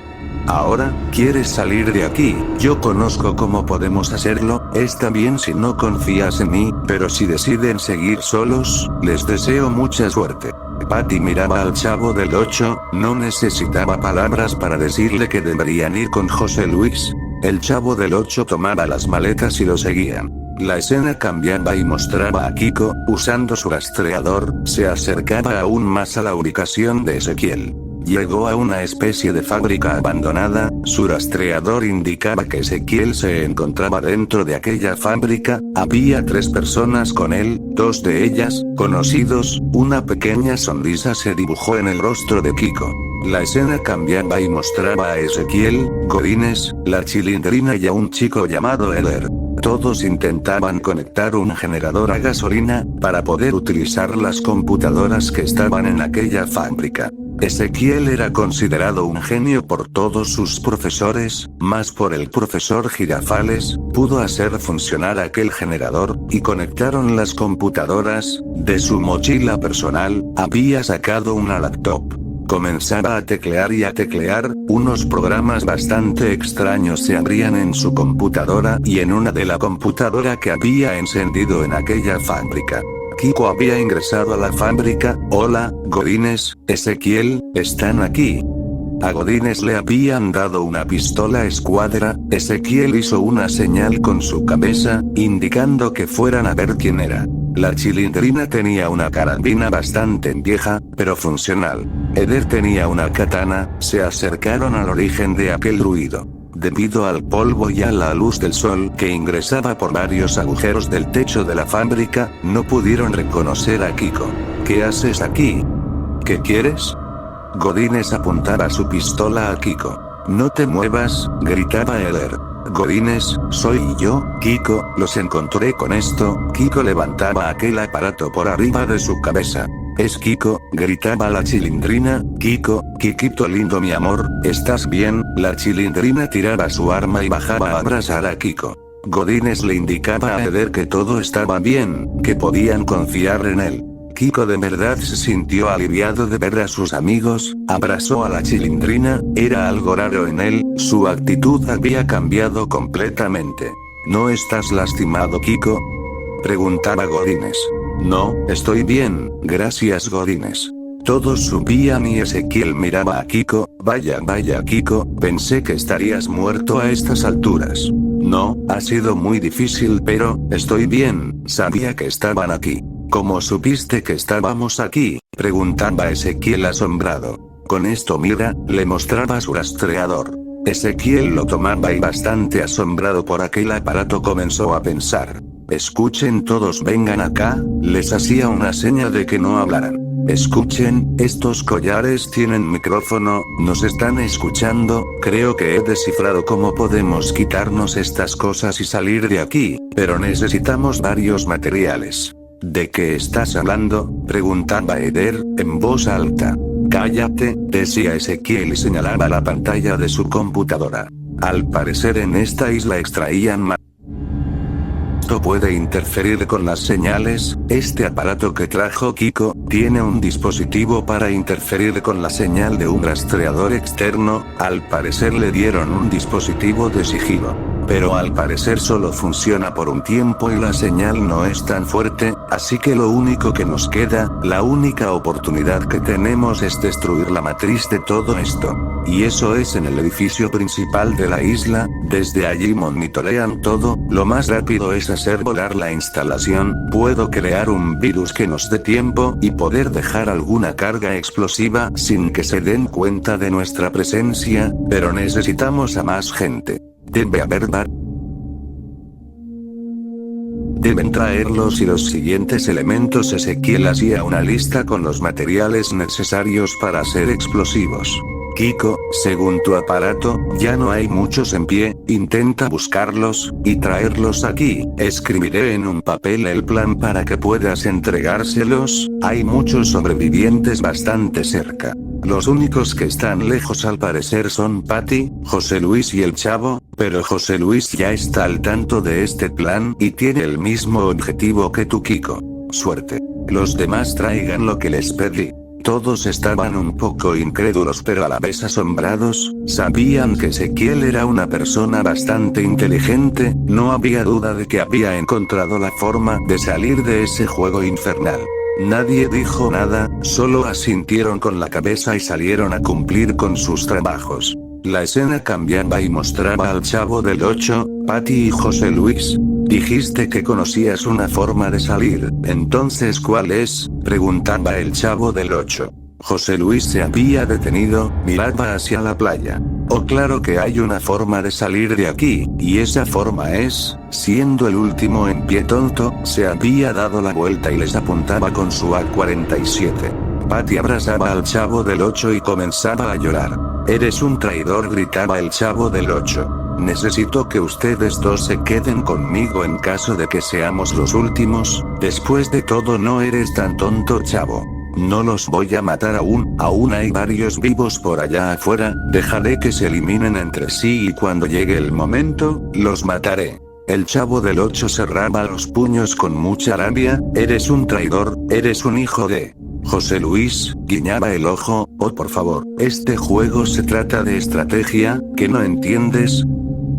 Ahora, ¿quieres salir de aquí? Yo conozco cómo podemos hacerlo, está bien si no confías en mí, pero si deciden seguir solos, les deseo mucha suerte. Patty miraba al Chavo del 8, no necesitaba palabras para decirle que deberían ir con José Luis. El Chavo del 8 tomaba las maletas y lo seguían. La escena cambiaba y mostraba a Kiko, usando su rastreador, se acercaba aún más a la ubicación de Ezequiel. Llegó a una especie de fábrica abandonada, su rastreador indicaba que Ezequiel se encontraba dentro de aquella fábrica, había 3 personas con él, 2 de ellas, conocidos, una pequeña sonrisa se dibujó en el rostro de Kiko. La escena cambiaba y mostraba a Ezequiel, Godínez, la Chilindrina y a un chico llamado Eder. Todos intentaban conectar un generador a gasolina, para poder utilizar las computadoras que estaban en aquella fábrica. Ezequiel era considerado un genio por todos sus profesores, más por el profesor Girafales, pudo hacer funcionar aquel generador, y conectaron las computadoras. De su mochila personal, había sacado una laptop. Comenzaba a teclear y a teclear, unos programas bastante extraños se abrían en su computadora y en una de la computadora que había encendido en aquella fábrica. Kiko había ingresado a la fábrica. Hola, Godínez, Ezequiel, ¿están aquí? A Godínez le habían dado una pistola escuadra, Ezequiel hizo una señal con su cabeza, indicando que fueran a ver quién era. La Chilindrina tenía una carabina bastante vieja, pero funcional. Eder tenía una katana, se acercaron al origen de aquel ruido. Debido al polvo y a la luz del sol que ingresaba por varios agujeros del techo de la fábrica, no pudieron reconocer a Kiko. ¿Qué haces aquí? ¿Qué quieres? Godínez apuntaba su pistola a Kiko. No te muevas, gritaba Eder. Godínez, soy yo, Kiko, los encontré con esto. Kiko levantaba aquel aparato por arriba de su cabeza. Es Kiko, gritaba la Chilindrina. Kiko, Kikito lindo mi amor, ¿estás bien? La Chilindrina tiraba su arma y bajaba a abrazar a Kiko. Godínez le indicaba a Eder que todo estaba bien, que podían confiar en él. Kiko de verdad se sintió aliviado de ver a sus amigos, abrazó a la Chilindrina, era algo raro en él, su actitud había cambiado completamente. ¿No estás lastimado, Kiko? Preguntaba Godínez. No, estoy bien, gracias Godínez. Todos subían y Ezequiel miraba a Kiko. Vaya Kiko, pensé que estarías muerto a estas alturas. No, ha sido muy difícil pero, estoy bien, sabía que estaban aquí. ¿Cómo supiste que estábamos aquí? Preguntaba Ezequiel asombrado. Con esto mira, le mostraba su rastreador. Ezequiel lo tomaba y bastante asombrado por aquel aparato comenzó a pensar. Escuchen todos, vengan acá, les hacía una seña de que no hablaran. Escuchen, estos collares tienen micrófono, nos están escuchando, creo que he descifrado cómo podemos quitarnos estas cosas y salir de aquí, pero necesitamos varios materiales. ¿De qué estás hablando? Preguntaba Eder, en voz alta. Cállate, decía Ezequiel y señalaba la pantalla de su computadora. Al parecer en esta isla extraían esto puede interferir con las señales. Este aparato que trajo Kiko, tiene un dispositivo para interferir con la señal de un rastreador externo, al parecer le dieron un dispositivo de sigilo. Pero al parecer solo funciona por un tiempo y la señal no es tan fuerte, así que lo único que nos queda, la única oportunidad que tenemos es destruir la matriz de todo esto. Y eso es en el edificio principal de la isla, desde allí monitorean todo, lo más rápido es hacer volar la instalación, puedo crear un virus que nos dé tiempo y poder dejar alguna carga explosiva sin que se den cuenta de nuestra presencia, pero necesitamos a más gente. Debe haber Deben traerlos y los siguientes elementos. Ezequiel hacía una lista con los materiales necesarios para hacer explosivos. Kiko, según tu aparato, ya no hay muchos en pie, intenta buscarlos, y traerlos aquí. Escribiré en un papel el plan para que puedas entregárselos, hay muchos sobrevivientes bastante cerca. Los únicos que están lejos al parecer son Patty, José Luis y el Chavo, pero José Luis ya está al tanto de este plan y tiene el mismo objetivo que tú, Kiko. Suerte. Los demás traigan lo que les pedí. Todos estaban un poco incrédulos pero a la vez asombrados, sabían que Ezequiel era una persona bastante inteligente, no había duda de que había encontrado la forma de salir de ese juego infernal. Nadie dijo nada, solo asintieron con la cabeza y salieron a cumplir con sus trabajos. La escena cambiaba y mostraba al Chavo del 8, Patty y José Luis. Dijiste que conocías una forma de salir, entonces ¿cuál es?, preguntaba el Chavo del 8. José Luis se había detenido, miraba hacia la playa. Oh, claro que hay una forma de salir de aquí, y esa forma es, siendo el último en pie tonto, se había dado la vuelta y les apuntaba con su AK-47. Patty abrazaba al Chavo del 8 y comenzaba a llorar. Eres un traidor, gritaba el Chavo del 8. Necesito que ustedes dos se queden conmigo en caso de que seamos los últimos, después de todo no eres tan tonto, Chavo. No los voy a matar aún hay varios vivos por allá afuera, dejaré que se eliminen entre sí y cuando llegue el momento, los mataré. El Chavo del 8 cerraba los puños con mucha rabia, eres un traidor, eres un hijo de... José Luis, guiñaba el ojo, oh por favor, este juego se trata de estrategia, ¿que no entiendes?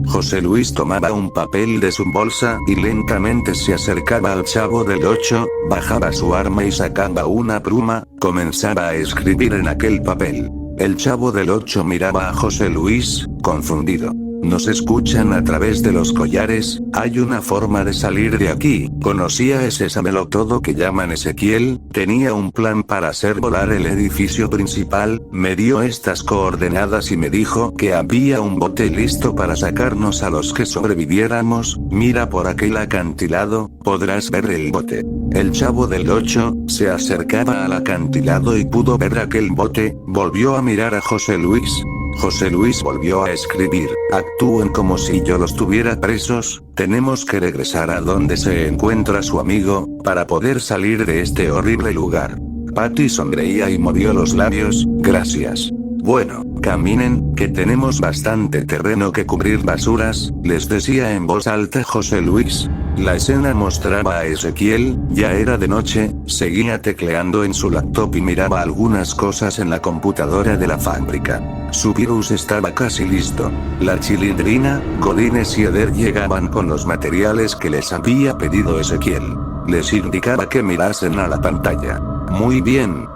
José Luis tomaba un papel de su bolsa y lentamente se acercaba al Chavo del 8, bajaba su arma y sacaba una pluma, comenzaba a escribir en aquel papel. El Chavo del 8 miraba a José Luis, confundido. Nos escuchan a través de los collares, hay una forma de salir de aquí. Conocía ese sabelotodo que llaman Ezequiel, tenía un plan para hacer volar el edificio principal, me dio estas coordenadas y me dijo que había un bote listo para sacarnos a los que sobreviviéramos, mira por aquel acantilado, podrás ver el bote. El Chavo del 8, se acercaba al acantilado y pudo ver aquel bote, volvió a mirar a José Luis. José Luis volvió a escribir, actúen como si yo los tuviera presos, tenemos que regresar a donde se encuentra su amigo, para poder salir de este horrible lugar. Patty sonreía y movió los labios, gracias. Bueno, caminen, que tenemos bastante terreno que cubrir basuras, les decía en voz alta José Luis. La escena mostraba a Ezequiel, ya era de noche, seguía tecleando en su laptop y miraba algunas cosas en la computadora de la fábrica. Su virus estaba casi listo. La Chilindrina, Godínez y Eder llegaban con los materiales que les había pedido Ezequiel. Les indicaba que mirasen a la pantalla. Muy bien,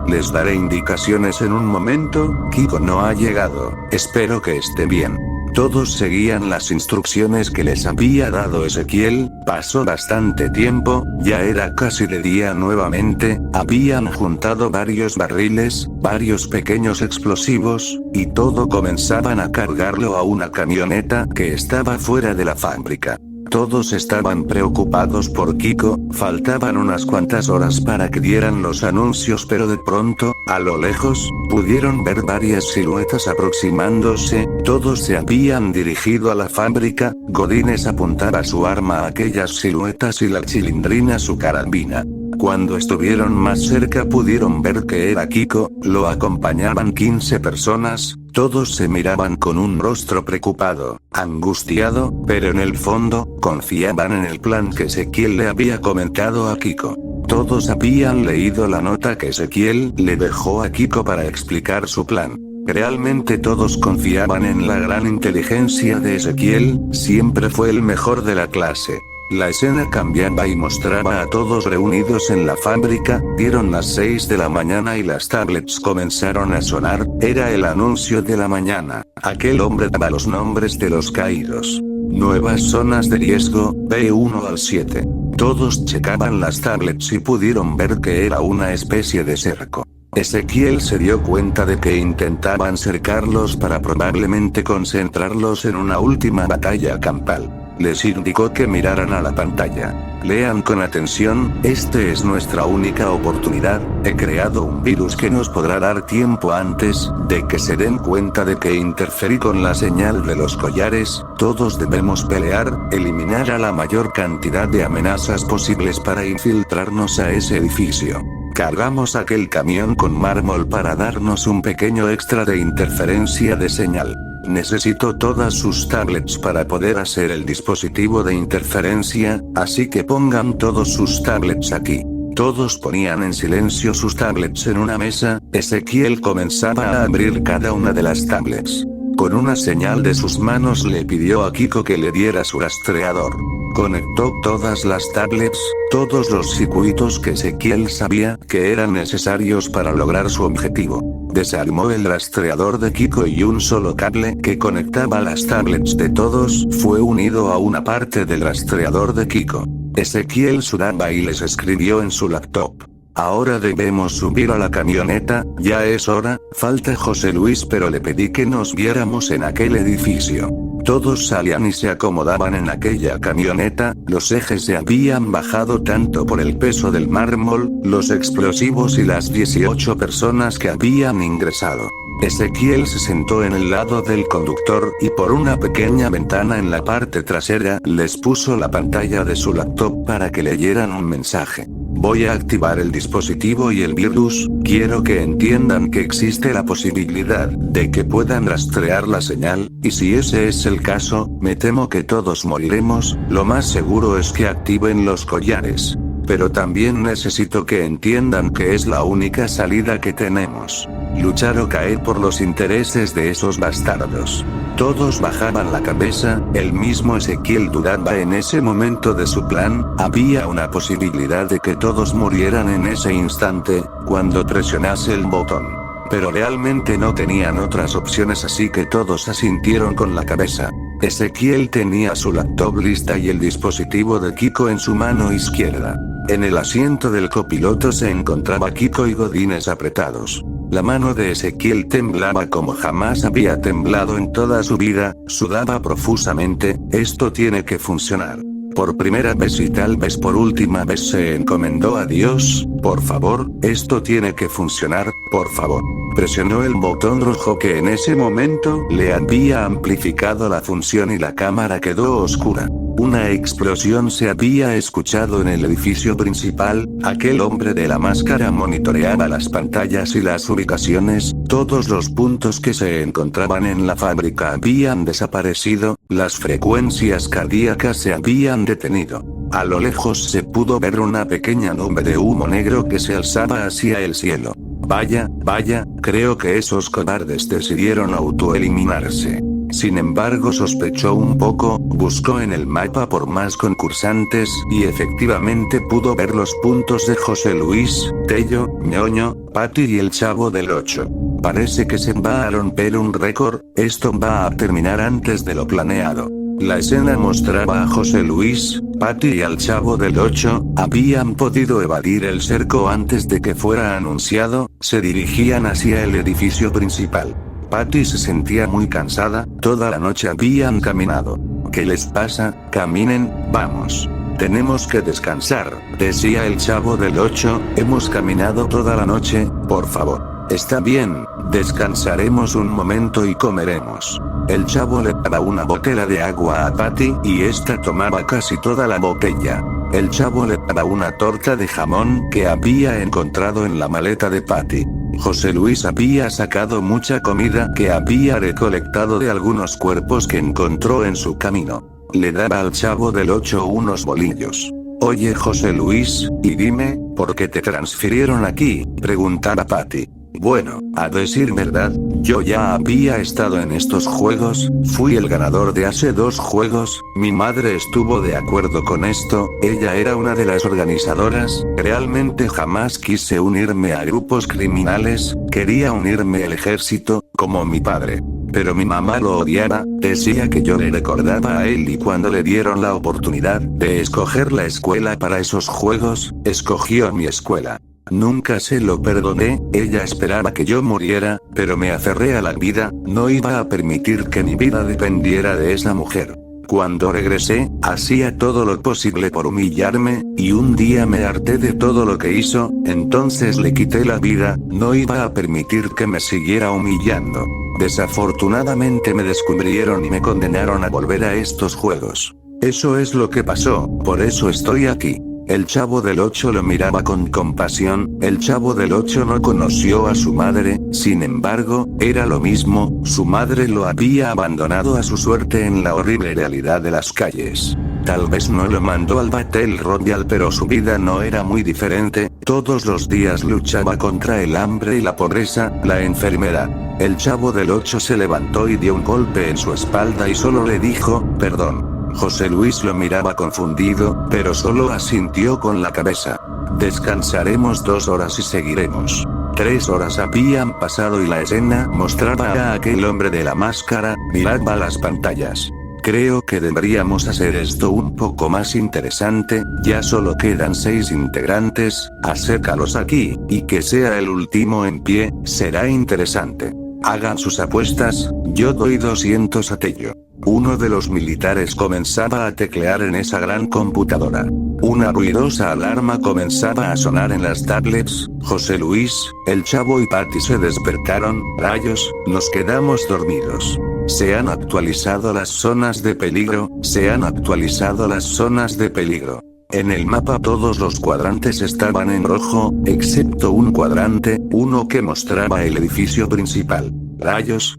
les daré indicaciones en un momento, Kiko no ha llegado, espero que esté bien. Todos seguían las instrucciones que les había dado Ezequiel, pasó bastante tiempo, ya era casi de día nuevamente, habían juntado varios barriles, varios pequeños explosivos, y todo comenzaban a cargarlo a una camioneta que estaba fuera de la fábrica. Todos estaban preocupados por Kiko, faltaban unas cuantas horas para que dieran los anuncios pero de pronto, a lo lejos, pudieron ver varias siluetas aproximándose, todos se habían dirigido a la fábrica, Godínez apuntaba su arma a aquellas siluetas y la Chilindrina su carabina. Cuando estuvieron más cerca pudieron ver que era Kiko, lo acompañaban 15 personas, todos se miraban con un rostro preocupado, angustiado, pero en el fondo, confiaban en el plan que Ezequiel le había comentado a Kiko. Todos habían leído la nota que Ezequiel le dejó a Kiko para explicar su plan. Realmente todos confiaban en la gran inteligencia de Ezequiel, siempre fue el mejor de la clase. La escena cambiaba y mostraba a todos reunidos en la fábrica, dieron las 6 de la mañana y las tablets comenzaron a sonar, era el anuncio de la mañana, aquel hombre daba los nombres de los caídos. Nuevas zonas de riesgo, B1 al 7. Todos checaban las tablets y pudieron ver que era una especie de cerco. Ezequiel se dio cuenta de que intentaban cercarlos para probablemente concentrarlos en una última batalla campal. Les indicó que miraran a la pantalla. Lean con atención, este es nuestra única oportunidad, he creado un virus que nos podrá dar tiempo antes de que se den cuenta de que interferí con la señal de los collares, todos debemos pelear, eliminar a la mayor cantidad de amenazas posibles para infiltrarnos a ese edificio. Cargamos aquel camión con mármol para darnos un pequeño extra de interferencia de señal. Necesito todas sus tablets para poder hacer el dispositivo de interferencia, así que pongan todos sus tablets aquí. Todos ponían en silencio sus tablets en una mesa. Ezequiel comenzaba a abrir cada una de las tablets. Con una señal de sus manos le pidió a Kiko que le diera su rastreador. Conectó todas las tablets, todos los circuitos que Ezequiel sabía que eran necesarios para lograr su objetivo. Desarmó el rastreador de Kiko y un solo cable que conectaba las tablets de todos fue unido a una parte del rastreador de Kiko. Ezequiel sudaba y les escribió en su laptop. Ahora debemos subir a la camioneta, ya es hora, falta José Luis, pero le pedí que nos viéramos en aquel edificio. Todos salían y se acomodaban en aquella camioneta, los ejes se habían bajado tanto por el peso del mármol, los explosivos y las 18 personas que habían ingresado. Ezequiel se sentó en el lado del conductor y por una pequeña ventana en la parte trasera les puso la pantalla de su laptop para que leyeran un mensaje. Voy a activar el dispositivo y el virus, quiero que entiendan que existe la posibilidad de que puedan rastrear la señal, y si ese es el caso, me temo que todos moriremos, lo más seguro es que activen los collares. Pero también necesito que entiendan que es la única salida que tenemos. Luchar o caer por los intereses de esos bastardos. Todos bajaban la cabeza, el mismo Ezequiel dudaba en ese momento de su plan, había una posibilidad de que todos murieran en ese instante, cuando presionase el botón. Pero realmente no tenían otras opciones, así que todos asintieron con la cabeza. Ezequiel tenía su laptop lista y el dispositivo de Kiko en su mano izquierda. En el asiento del copiloto se encontraba Kiko y Godínez apretados. La mano de Ezequiel temblaba como jamás había temblado en toda su vida, sudaba profusamente, esto tiene que funcionar. Por primera vez y tal vez por última vez se encomendó a Dios, por favor, esto tiene que funcionar, por favor. Presionó el botón rojo que en ese momento le había amplificado la función y la cámara quedó oscura. Una explosión se había escuchado en el edificio principal, aquel hombre de la máscara monitoreaba las pantallas y las ubicaciones, todos los puntos que se encontraban en la fábrica habían desaparecido, las frecuencias cardíacas se habían detenido. A lo lejos se pudo ver una pequeña nube de humo negro que se alzaba hacia el cielo. Vaya, creo que esos cobardes decidieron autoeliminarse. Sin embargo sospechó un poco, buscó en el mapa por más concursantes, y efectivamente pudo ver los puntos de José Luis, Tello, Ñoño, Pati y el Chavo del 8. Parece que se va a romper un récord, esto va a terminar antes de lo planeado. La escena mostraba a José Luis, Pati y al Chavo del 8, habían podido evadir el cerco antes de que fuera anunciado, se dirigían hacia el edificio principal. Pati se sentía muy cansada, toda la noche habían caminado. ¿Qué les pasa? Caminen, vamos. Tenemos que descansar, decía el Chavo del 8, hemos caminado toda la noche, por favor. Está bien, descansaremos un momento y comeremos. El Chavo le daba una botella de agua a Pati y esta tomaba casi toda la botella. El Chavo le daba una torta de jamón que había encontrado en la maleta de Pati. José Luis había sacado mucha comida que había recolectado de algunos cuerpos que encontró en su camino. Le daba al Chavo del 8 unos bolillos. Oye José Luis, y dime, ¿por qué te transfirieron aquí?, preguntaba Pati. Bueno, a decir verdad, yo ya había estado en estos juegos, fui el ganador de hace 2 juegos, mi madre estuvo de acuerdo con esto, ella era una de las organizadoras, realmente jamás quise unirme a grupos criminales, quería unirme al ejército, como mi padre. Pero mi mamá lo odiaba, decía que yo le recordaba a él y cuando le dieron la oportunidad de escoger la escuela para esos juegos, escogió mi escuela. Nunca se lo perdoné, ella esperaba que yo muriera, pero me aferré a la vida, no iba a permitir que mi vida dependiera de esa mujer. Cuando regresé, hacía todo lo posible por humillarme, y un día me harté de todo lo que hizo, entonces le quité la vida, no iba a permitir que me siguiera humillando. Desafortunadamente me descubrieron y me condenaron a volver a estos juegos. Eso es lo que pasó, por eso estoy aquí. El Chavo del 8 lo miraba con compasión, el Chavo del 8 no conoció a su madre, sin embargo, era lo mismo, su madre lo había abandonado a su suerte en la horrible realidad de las calles. Tal vez no lo mandó al Battle Royale, pero su vida no era muy diferente, todos los días luchaba contra el hambre y la pobreza, la enfermedad. El Chavo del 8 se levantó y dio un golpe en su espalda y solo le dijo, perdón. José Luis lo miraba confundido, pero solo asintió con la cabeza. Descansaremos 2 horas y seguiremos. 3 horas habían pasado y la escena mostraba a aquel hombre de la máscara, miraba las pantallas. Creo que deberíamos hacer esto un poco más interesante, ya solo quedan 6 integrantes, acércalos aquí, y que sea el último en pie, será interesante. Hagan sus apuestas, yo doy 200 a Tello. Uno de los militares comenzaba a teclear en esa gran computadora. Una ruidosa alarma comenzaba a sonar en las tablets. José Luis, el Chavo y Patty se despertaron. Rayos, nos quedamos dormidos. Se han actualizado las zonas de peligro, se han actualizado las zonas de peligro. En el mapa todos los cuadrantes estaban en rojo, excepto un cuadrante, uno que mostraba el edificio principal. Rayos,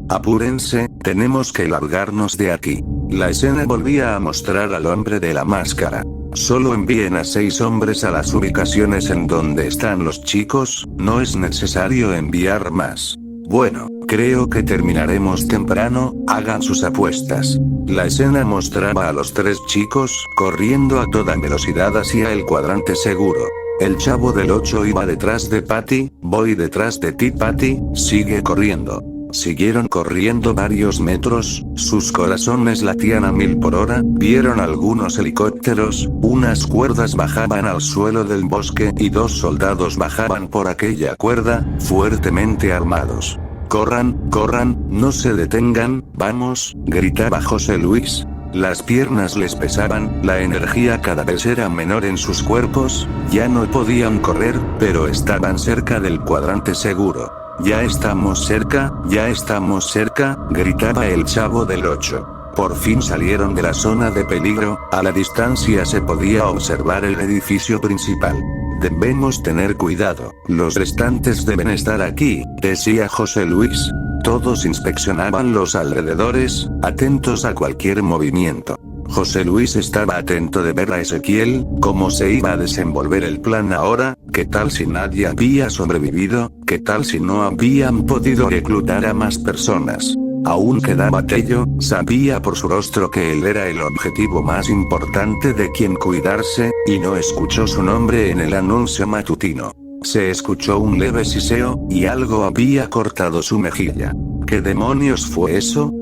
apúrense, tenemos que largarnos de aquí. La escena volvía a mostrar al hombre de la máscara. Solo envíen a 6 hombres a las ubicaciones en donde están los chicos, no es necesario enviar más. Bueno, creo que terminaremos temprano, hagan sus apuestas. La escena mostraba a los 3 chicos corriendo a toda velocidad hacia el cuadrante seguro. El Chavo del 8 iba detrás de Patty, voy detrás de ti Patty, sigue corriendo. Siguieron corriendo varios metros, sus corazones latían a 1000 por hora, vieron algunos helicópteros, unas cuerdas bajaban al suelo del bosque y 2 soldados bajaban por aquella cuerda, fuertemente armados. Corran, no se detengan, vamos, gritaba José Luis. Las piernas les pesaban, la energía cada vez era menor en sus cuerpos, ya no podían correr, pero estaban cerca del cuadrante seguro. Ya estamos cerca, gritaba el Chavo del 8. Por fin salieron de la zona de peligro, a la distancia se podía observar el edificio principal. Debemos tener cuidado, los restantes deben estar aquí, decía José Luis. Todos inspeccionaban los alrededores, atentos a cualquier movimiento. José Luis estaba atento de ver a Ezequiel, cómo se iba a desenvolver el plan ahora, qué tal si nadie había sobrevivido, qué tal si no habían podido reclutar a más personas. Aún quedaba Tello, sabía por su rostro que él era el objetivo más importante de quien cuidarse, y no escuchó su nombre en el anuncio matutino. Se escuchó un leve siseo, y algo había cortado su mejilla. ¿Qué demonios fue eso?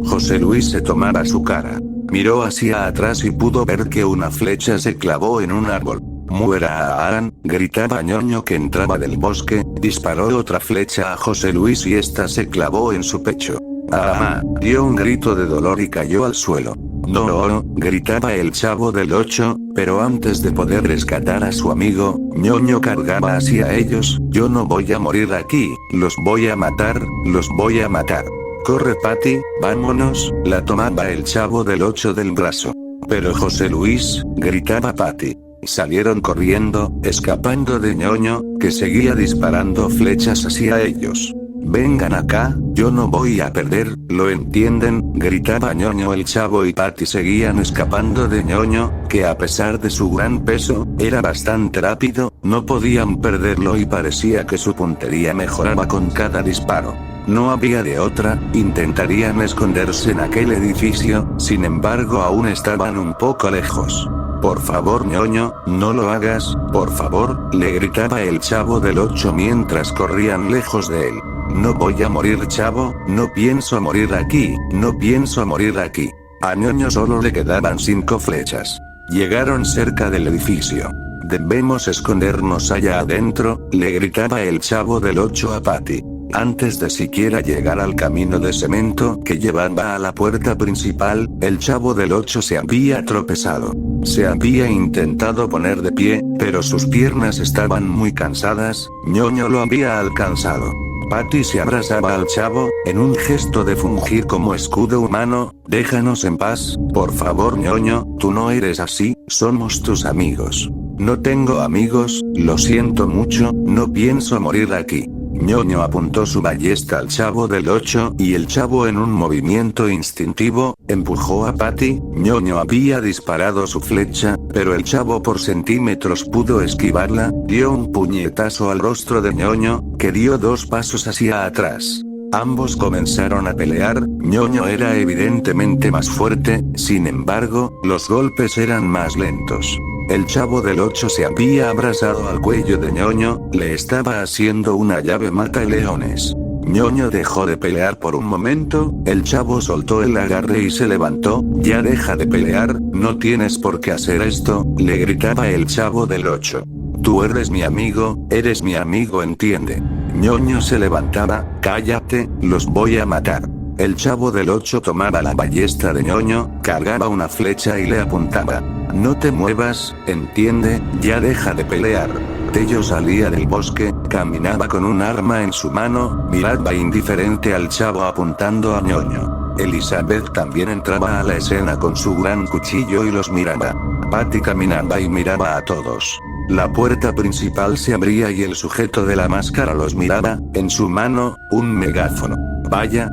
José Luis se tomaba su cara. Miró hacia atrás y pudo ver que una flecha se clavó en un árbol. ¡Muera a Aaron!, gritaba Ñoño que entraba del bosque, disparó otra flecha a José Luis y esta se clavó en su pecho. ¡Ah! Dio un grito de dolor y cayó al suelo. ¡No! Gritaba el Chavo del 8, pero antes de poder rescatar a su amigo, Ñoño cargaba hacia ellos. Yo no voy a morir aquí, los voy a matar. Corre Patty, vámonos, la tomaba el Chavo del 8 del brazo. Pero José Luis, gritaba Patty. Salieron corriendo, escapando de Ñoño, que seguía disparando flechas hacia ellos. Vengan acá, yo no voy a perder, ¿lo entienden?, gritaba Ñoño. El Chavo y Patty seguían escapando de Ñoño, que a pesar de su gran peso, era bastante rápido, no podían perderlo y parecía que su puntería mejoraba con cada disparo. No había de otra, intentarían esconderse en aquel edificio, sin embargo aún estaban un poco lejos. Por favor Ñoño, no lo hagas, por favor, le gritaba el Chavo del 8 mientras corrían lejos de él. No voy a morir Chavo, no pienso morir aquí. A Ñoño solo le quedaban 5 flechas. Llegaron cerca del edificio. Debemos escondernos allá adentro, le gritaba el Chavo del 8 a Patty. Antes de siquiera llegar al camino de cemento que llevaba a la puerta principal, el Chavo del 8 se había tropezado. Se había intentado poner de pie, pero sus piernas estaban muy cansadas. Ñoño lo había alcanzado. Patty se abrazaba al Chavo, en un gesto de fungir como escudo humano. Déjanos en paz, por favor Ñoño, tú no eres así, somos tus amigos. No tengo amigos, lo siento mucho, no pienso morir aquí. Ñoño apuntó su ballesta al Chavo del 8 y el Chavo en un movimiento instintivo, empujó a Patty. Ñoño había disparado su flecha, pero el Chavo por centímetros pudo esquivarla, dio un puñetazo al rostro de Ñoño, que dio 2 pasos hacia atrás. Ambos comenzaron a pelear. Ñoño era evidentemente más fuerte, sin embargo, los golpes eran más lentos. El Chavo del 8 se había abrazado al cuello de Ñoño, le estaba haciendo una llave mata-leones. Ñoño dejó de pelear por un momento, el Chavo soltó el agarre y se levantó. Ya deja de pelear, no tienes por qué hacer esto, le gritaba el Chavo del 8. Tú eres mi amigo, entiende. Ñoño se levantaba, cállate, los voy a matar. El Chavo del 8 tomaba la ballesta de Ñoño, cargaba una flecha y le apuntaba. No te muevas, entiende, ya deja de pelear. Tello salía del bosque, caminaba con un arma en su mano, miraba indiferente al Chavo apuntando a Ñoño. Elizabeth también entraba a la escena con su gran cuchillo y los miraba. Patty caminaba y miraba a todos. La puerta principal se abría y el sujeto de la máscara los miraba, en su mano, un megáfono. Vaya,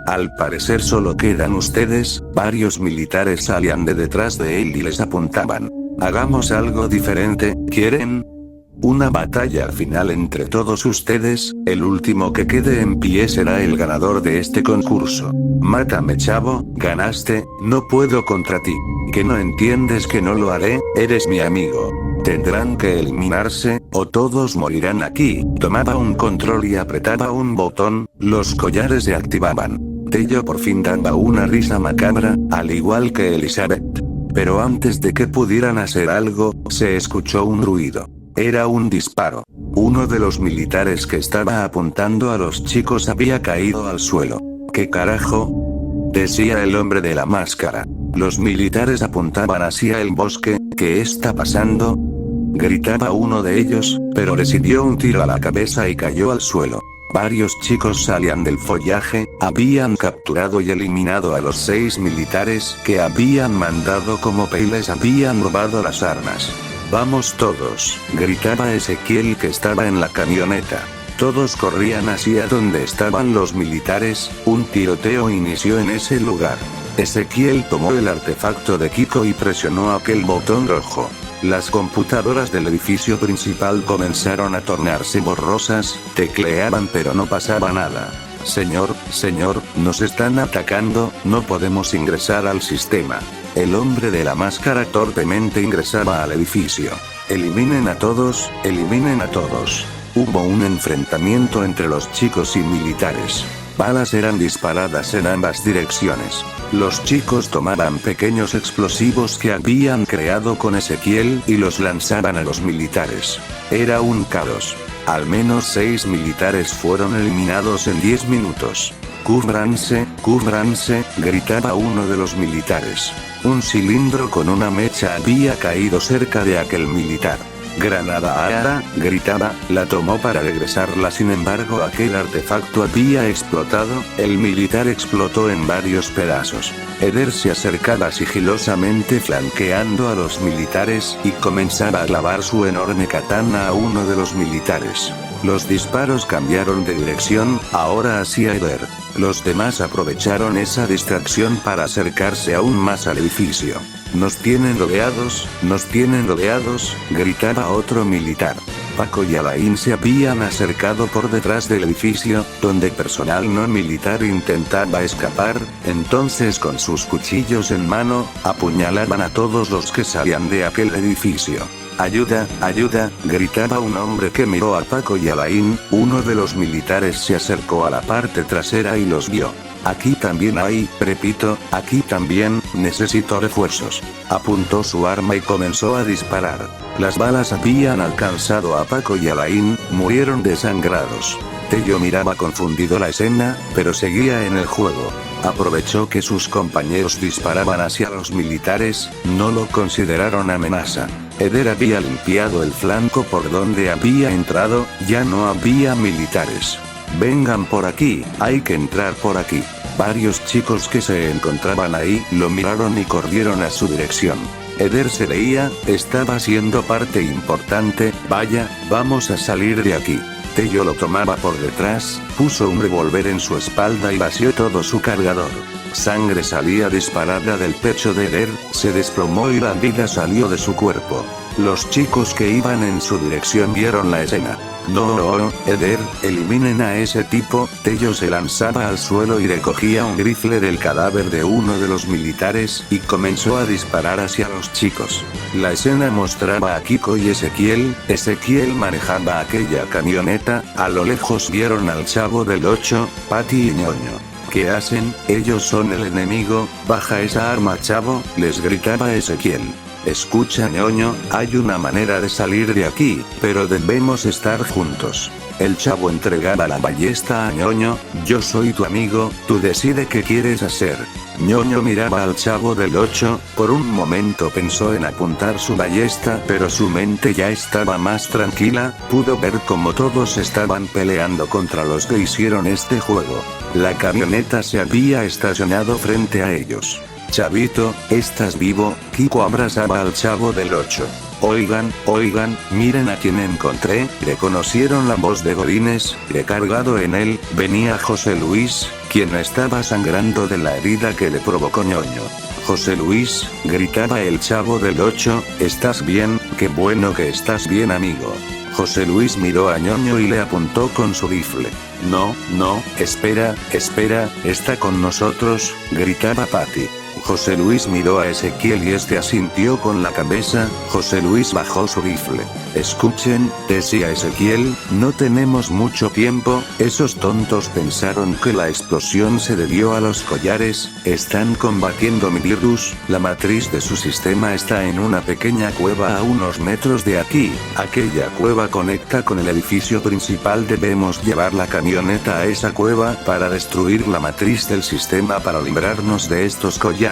al parecer solo quedan ustedes. Varios militares salían de detrás de él y les apuntaban. Hagamos algo diferente, ¿quieren? Una batalla final entre todos ustedes, el último que quede en pie será el ganador de este concurso. Mátame Chavo, ganaste, no puedo contra ti. ¿Que no entiendes que no lo haré? Eres mi amigo. Tendrán que eliminarse, o todos morirán aquí. Tomaba un control y apretaba un botón, los collares se activaban. Tello por fin daba una risa macabra, al igual que Elizabeth. Pero antes de que pudieran hacer algo, se escuchó un ruido. Era un disparo. Uno de los militares que estaba apuntando a los chicos había caído al suelo. ¿Qué carajo?, decía el hombre de la máscara. Los militares apuntaban hacia el bosque. ¿Qué está pasando?, gritaba uno de ellos, pero recibió un tiro a la cabeza y cayó al suelo. Varios chicos salían del follaje, habían capturado y eliminado a los 6 militares que habían mandado como les habían robado las armas. Vamos todos, gritaba Ezequiel que estaba en la camioneta. Todos corrían hacia donde estaban los militares. Un tiroteo inició en ese lugar. Ezequiel tomó el artefacto de Kiko y presionó aquel botón rojo. Las computadoras del edificio principal comenzaron a tornarse borrosas, tecleaban pero no pasaba nada. Señor, nos están atacando, no podemos ingresar al sistema. El hombre de la máscara torpemente ingresaba al edificio. Eliminen a todos, eliminen a todos. Hubo un enfrentamiento entre los chicos y militares. Balas eran disparadas en ambas direcciones. Los chicos tomaban pequeños explosivos que habían creado con Ezequiel y los lanzaban a los militares. Era un caos. Al menos 6 militares fueron eliminados en 10 minutos. Cúbranse, gritaba uno de los militares. Un cilindro con una mecha había caído cerca de aquel militar. Granada Ara, gritaba, la tomó para regresarla, sin embargo aquel artefacto había explotado, el militar explotó en varios pedazos. Eder se acercaba sigilosamente flanqueando a los militares y comenzaba a clavar su enorme katana a uno de los militares. Los disparos cambiaron de dirección, ahora hacia Eder. Los demás aprovecharon esa distracción para acercarse aún más al edificio. Nos tienen rodeados, gritaba otro militar. Paco y Alain se habían acercado por detrás del edificio, donde personal no militar intentaba escapar, entonces con sus cuchillos en mano, apuñalaban a todos los que salían de aquel edificio. Ayuda, gritaba un hombre que miró a Paco y Alain. Uno de los militares se acercó a la parte trasera y los vio. Aquí también hay, repito, aquí también, necesito refuerzos. Apuntó su arma y comenzó a disparar. Las balas habían alcanzado a Paco y Alain, murieron desangrados. Tello miraba confundido la escena, pero seguía en el juego. Aprovechó que sus compañeros disparaban hacia los militares, no lo consideraron amenaza. Eder había limpiado el flanco por donde había entrado, ya no había militares. Vengan por aquí, hay que entrar por aquí. Varios chicos que se encontraban ahí lo miraron y corrieron a su dirección. Eder se veía, estaba siendo parte importante. Vaya, vamos a salir de aquí. Tello lo tomaba por detrás, puso un revólver en su espalda y vació todo su cargador. Sangre salía disparada del pecho de Eder, se desplomó y la vida salió de su cuerpo. Los chicos que iban en su dirección vieron la escena. No, Eder, eliminen a ese tipo. Tello se lanzaba al suelo y recogía un rifle del cadáver de uno de los militares y comenzó a disparar hacia los chicos. La escena mostraba a Kiko y Ezequiel. Ezequiel manejaba aquella camioneta. A lo lejos vieron al Chavo del 8, Patty y Ñoño. ¿Qué hacen? Ellos son el enemigo. Baja esa arma, Chavo, les gritaba Ezequiel. Escucha, Ñoño, hay una manera de salir de aquí, pero debemos estar juntos. El Chavo entregaba la ballesta a Ñoño. Yo soy tu amigo, tú decide qué quieres hacer. Ñoño miraba al Chavo del 8, por un momento pensó en apuntar su ballesta, pero su mente ya estaba más tranquila, pudo ver cómo todos estaban peleando contra los que hicieron este juego. La camioneta se había estacionado frente a ellos. Chavito, ¿estás vivo? Kiko abrazaba al Chavo del 8. Oigan, miren a quien encontré. Reconocieron la voz de Godínez. Recargado en él, venía José Luis, quien estaba sangrando de la herida que le provocó Ñoño. José Luis, gritaba el Chavo del 8, ¿estás bien? Qué bueno que estás bien, amigo. José Luis miró a Ñoño y le apuntó con su rifle. No, espera, está con nosotros, gritaba Patty. José Luis miró a Ezequiel y este asintió con la cabeza. José Luis bajó su rifle. Escuchen, decía Ezequiel, no tenemos mucho tiempo. Esos tontos pensaron que la explosión se debió a los collares. Están combatiendo mi virus. La matriz de su sistema está en una pequeña cueva a unos metros de aquí. Aquella cueva conecta con el edificio principal. Debemos llevar la camioneta a esa cueva para destruir la matriz del sistema para librarnos de estos collares.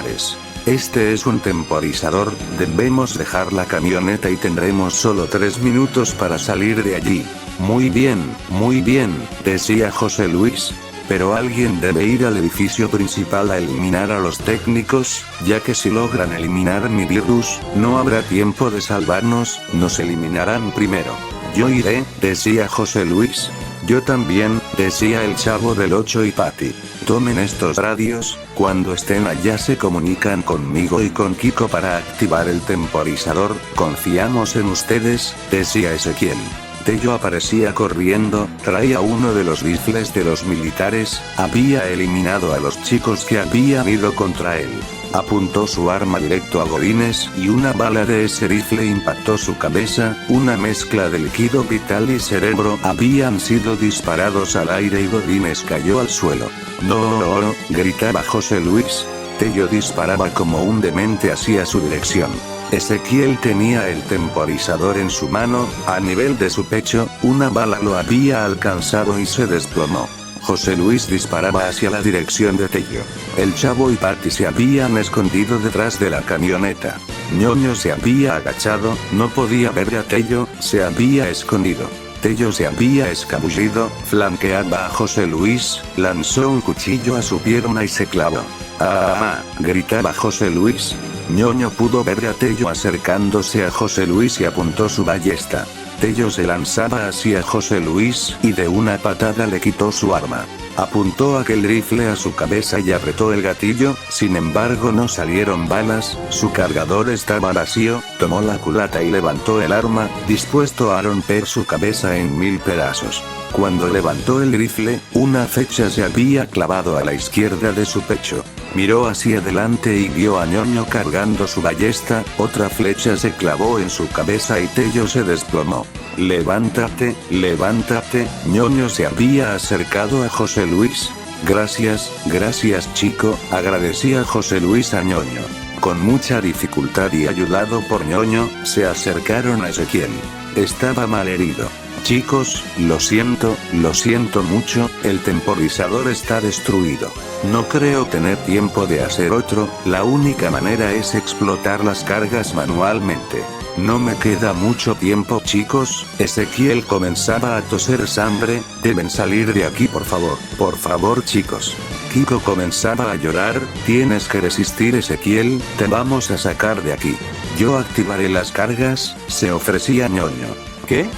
Este es un temporizador, debemos dejar la camioneta y tendremos solo 3 minutos para salir de allí. Muy bien, decía José Luis. Pero alguien debe ir al edificio principal a eliminar a los técnicos, ya que si logran eliminar mi virus, no habrá tiempo de salvarnos, nos eliminarán primero. Yo iré, decía José Luis. Yo también, decía el Chavo del 8 y Patty. Tomen estos radios, cuando estén allá se comunican conmigo y con Kiko para activar el temporizador. Confiamos en ustedes, decía Ezequiel. Tello aparecía corriendo, traía uno de los rifles de los militares, había eliminado a los chicos que habían ido contra él. Apuntó su arma directo a Godínez y una bala de ese rifle impactó su cabeza. Una mezcla de líquido vital y cerebro habían sido disparados al aire y Godínez cayó al suelo. No, gritaba José Luis. Tello disparaba como un demente hacia su dirección. Ezequiel tenía el temporizador en su mano, a nivel de su pecho, una bala lo había alcanzado y se desplomó. José Luis disparaba hacia la dirección de Tello. El Chavo y Patty se habían escondido detrás de la camioneta. Ñoño se había agachado, no podía ver a Tello, se había escondido. Tello se había escabullido, flanqueaba a José Luis, lanzó un cuchillo a su pierna y se clavó. ¡Ah! Gritaba José Luis. Ñoño pudo ver a Tello acercándose a José Luis y apuntó su ballesta. Tello se lanzaba hacia José Luis y de una patada le quitó su arma. Apuntó aquel rifle a su cabeza y apretó el gatillo, sin embargo no salieron balas, su cargador estaba vacío, tomó la culata y levantó el arma, dispuesto a romper su cabeza en 1000 pedazos. Cuando levantó el rifle, una flecha se había clavado a la izquierda de su pecho. Miró hacia adelante y vio a Ñoño cargando su ballesta, otra flecha se clavó en su cabeza y Tello se desplomó. Levántate, Ñoño se había acercado a José Luis. Gracias chico, agradecía José Luis a Ñoño. Con mucha dificultad y ayudado por Ñoño, se acercaron a Ezequiel. Estaba malherido. Chicos, lo siento mucho, el temporizador está destruido. No creo tener tiempo de hacer otro, la única manera es explotar las cargas manualmente. No me queda mucho tiempo, chicos. Ezequiel comenzaba a toser sangre. Deben salir de aquí, por favor chicos. Kiko comenzaba a llorar. Tienes que resistir, Ezequiel, te vamos a sacar de aquí. Yo activaré las cargas, se ofrecía Ñoño. ¿Qué?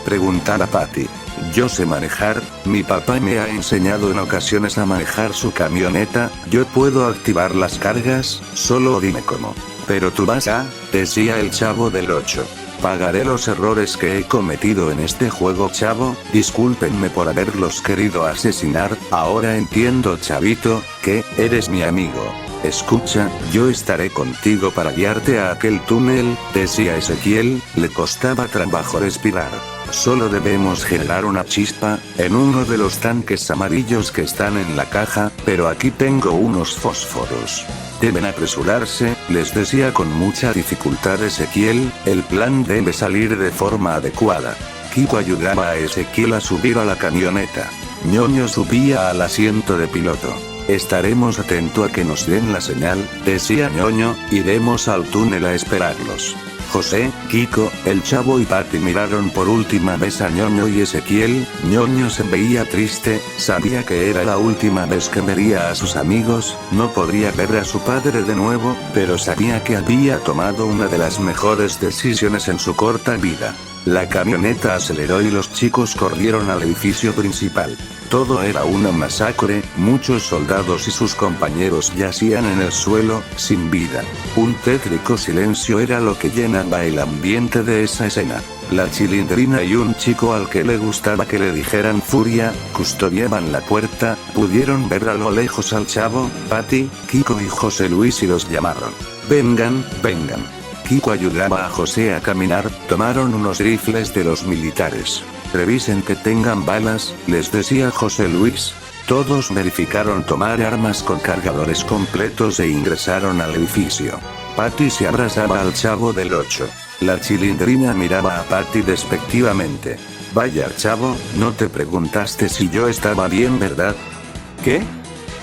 Preguntaba Patty. Yo sé manejar, mi papá me ha enseñado en ocasiones a manejar su camioneta, yo puedo activar las cargas, solo dime cómo. Pero tú vas a, decía el chavo del 8. Pagaré los errores que he cometido en este juego, chavo, discúlpenme por haberlos querido asesinar, ahora entiendo, chavito, que eres mi amigo. Escucha, yo estaré contigo para guiarte a aquel túnel, decía Ezequiel, le costaba trabajo respirar. Solo debemos generar una chispa, en uno de los tanques amarillos que están en la caja, pero aquí tengo unos fósforos. Deben apresurarse, les decía con mucha dificultad Ezequiel, el plan debe salir de forma adecuada. Kiko ayudaba a Ezequiel a subir a la camioneta. Ñoño subía al asiento de piloto. Estaremos atentos a que nos den la señal, decía Ñoño, iremos al túnel a esperarlos. José, Kiko, el chavo y Patty miraron por última vez a Ñoño y Ezequiel. Ñoño se veía triste, sabía que era la última vez que vería a sus amigos, no podría ver a su padre de nuevo, pero sabía que había tomado una de las mejores decisiones en su corta vida. La camioneta aceleró y los chicos corrieron al edificio principal. Todo era una masacre, muchos soldados y sus compañeros yacían en el suelo, sin vida. Un tétrico silencio era lo que llenaba el ambiente de esa escena. La Chilindrina y un chico al que le gustaba que le dijeran Furia, custodiaban la puerta, pudieron ver a lo lejos al chavo, Patty, Kiko y José Luis y los llamaron. Vengan, vengan. Kiko ayudaba a José a caminar, tomaron unos rifles de los militares. Revisen que tengan balas, les decía José Luis. Todos verificaron tomar armas con cargadores completos e ingresaron al edificio. Patty se abrazaba al chavo del 8. La Chilindrina miraba a Patty despectivamente. Vaya chavo, no te preguntaste si yo estaba bien, ¿verdad? ¿Qué?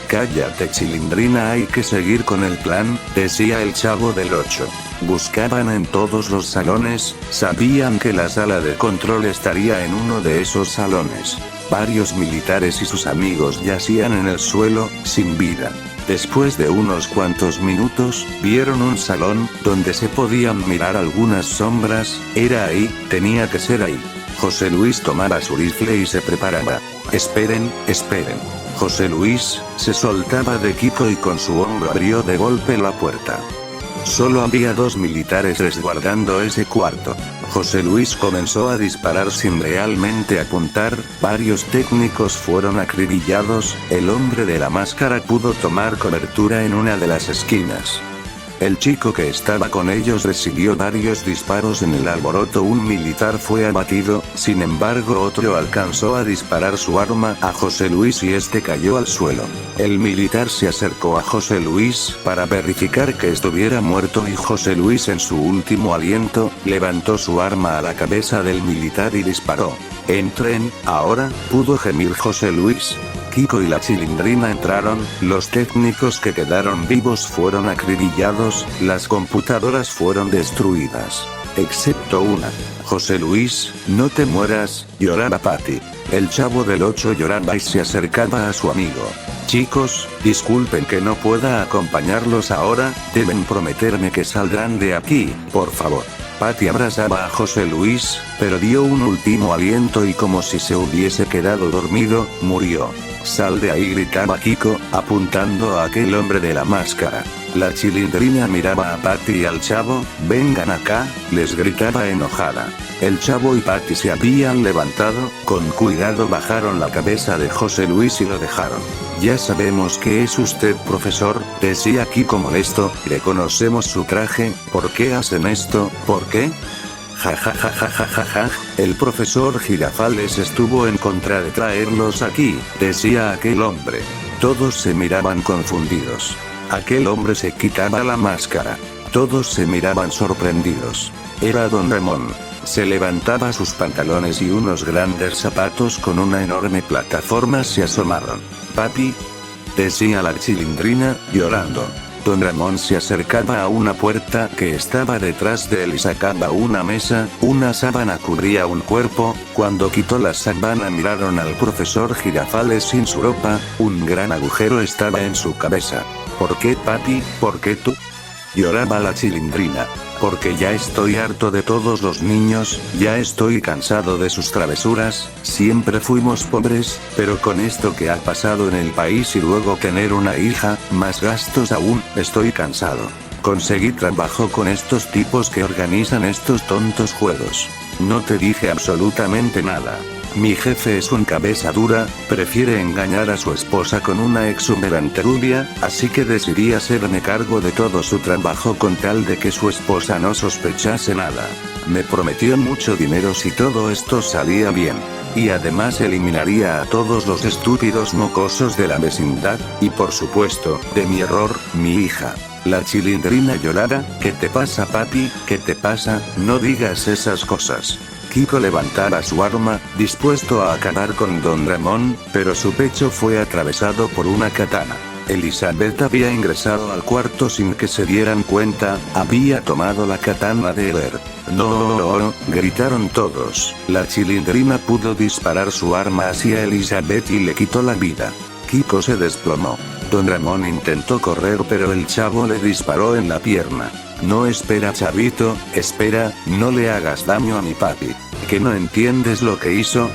Cállate Chilindrina, hay que seguir con el plan, decía el chavo del 8. Buscaban en todos los salones, sabían que la sala de control estaría en uno de esos salones. Varios militares y sus amigos yacían en el suelo, sin vida. Después de unos cuantos minutos, vieron un salón, donde se podían mirar algunas sombras, era ahí, tenía que ser ahí. José Luis tomaba su rifle y se preparaba. Esperen, esperen. José Luis, se soltaba de Kiko y con su hombro abrió de golpe la puerta. Solo había 2 militares resguardando ese cuarto. José Luis comenzó a disparar sin realmente apuntar, varios técnicos fueron acribillados, el hombre de la máscara pudo tomar cobertura en una de las esquinas. El chico que estaba con ellos recibió varios disparos en el alboroto, un militar fue abatido, sin embargo otro alcanzó a disparar su arma a José Luis y este cayó al suelo. El militar se acercó a José Luis para verificar que estuviera muerto y José Luis en su último aliento, levantó su arma a la cabeza del militar y disparó. Entren, ahora, pudo gemir José Luis. Kiko y la Chilindrina entraron, los técnicos que quedaron vivos fueron acribillados, las computadoras fueron destruidas. Excepto una. José Luis, no te mueras, lloraba Patty. El chavo del 8 lloraba y se acercaba a su amigo. Chicos, disculpen que no pueda acompañarlos ahora, deben prometerme que saldrán de aquí, por favor. Patty abrazaba a José Luis, pero dio un último aliento y como si se hubiese quedado dormido, murió. Sal de ahí, gritaba Kiko, apuntando a aquel hombre de la máscara. La Chilindrina miraba a Patty y al chavo, vengan acá, les gritaba enojada. El chavo y Patty se habían levantado, con cuidado bajaron la cabeza de José Luis y lo dejaron. Ya sabemos que es usted profesor, decía Kiko molesto, reconocemos su traje, ¿por qué hacen esto? ¿Por qué? Ja ja ja ja ja ja ja, el profesor Girafales estuvo en contra de traerlos aquí, decía aquel hombre. Todos se miraban confundidos. Aquel hombre se quitaba la máscara. Todos se miraban sorprendidos. Era Don Ramón. Se levantaba sus pantalones y unos grandes zapatos con una enorme plataforma se asomaron. Papi, decía la Chilindrina, llorando. Don Ramón se acercaba a una puerta que estaba detrás de él y sacaba una mesa, una sábana cubría un cuerpo, cuando quitó la sábana miraron al profesor Girafales sin su ropa, un gran agujero estaba en su cabeza. ¿Por qué papi? ¿Por qué tú? lloraba la Chilindrina. Porque ya estoy harto de todos los niños, ya estoy cansado de sus travesuras, siempre fuimos pobres, pero con esto que ha pasado en el país y luego tener una hija, más gastos aún, estoy cansado. Conseguí trabajo con estos tipos que organizan estos tontos juegos. No te dije absolutamente nada. Mi jefe es un cabeza dura, prefiere engañar a su esposa con una exuberante rubia, así que decidí hacerme cargo de todo su trabajo con tal de que su esposa no sospechase nada. Me prometió mucho dinero si todo esto salía bien. Y además eliminaría a todos los estúpidos mocosos de la vecindad, y por supuesto, de mi error, mi hija. La Chilindrina lloraba. ¿Qué te pasa, papi? ¿Qué te pasa? No digas esas cosas. Kiko levantaba su arma, dispuesto a acabar con Don Ramón, pero su pecho fue atravesado por una katana. Elizabeth había ingresado al cuarto sin que se dieran cuenta, había tomado la katana de Eder. ¡No! Gritaron todos. La Chilindrina pudo disparar su arma hacia Elizabeth y le quitó la vida. Kiko se desplomó. Don Ramón intentó correr pero el chavo le disparó en la pierna. No, espera, chavito, espera, no le hagas daño a mi papi. ¿Que no entiendes lo que hizo?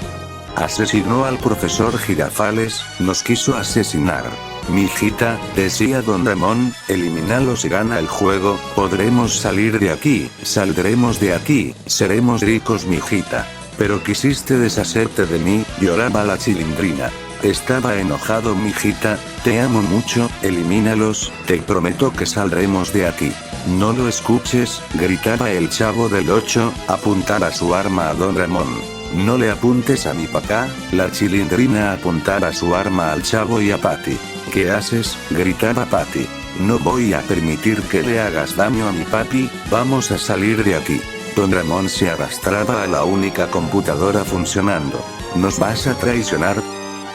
Asesinó al profesor Girafales, nos quiso asesinar. Mijita, decía Don Ramón, elimínalo si gana el juego, podremos salir de aquí, saldremos de aquí, seremos ricos, mijita. Pero quisiste deshacerte de mí, lloraba la Chilindrina. Estaba enojado, mijita, te amo mucho, elimínalos, te prometo que saldremos de aquí. No lo escuches, gritaba el Chavo del 8, apuntaba su arma a Don Ramón. No le apuntes a mi papá, la Chilindrina apuntaba su arma al Chavo y a Patty. ¿Qué haces? Gritaba Patty. No voy a permitir que le hagas daño a mi papi, vamos a salir de aquí. Don Ramón se arrastraba a la única computadora funcionando. ¿Nos vas a traicionar?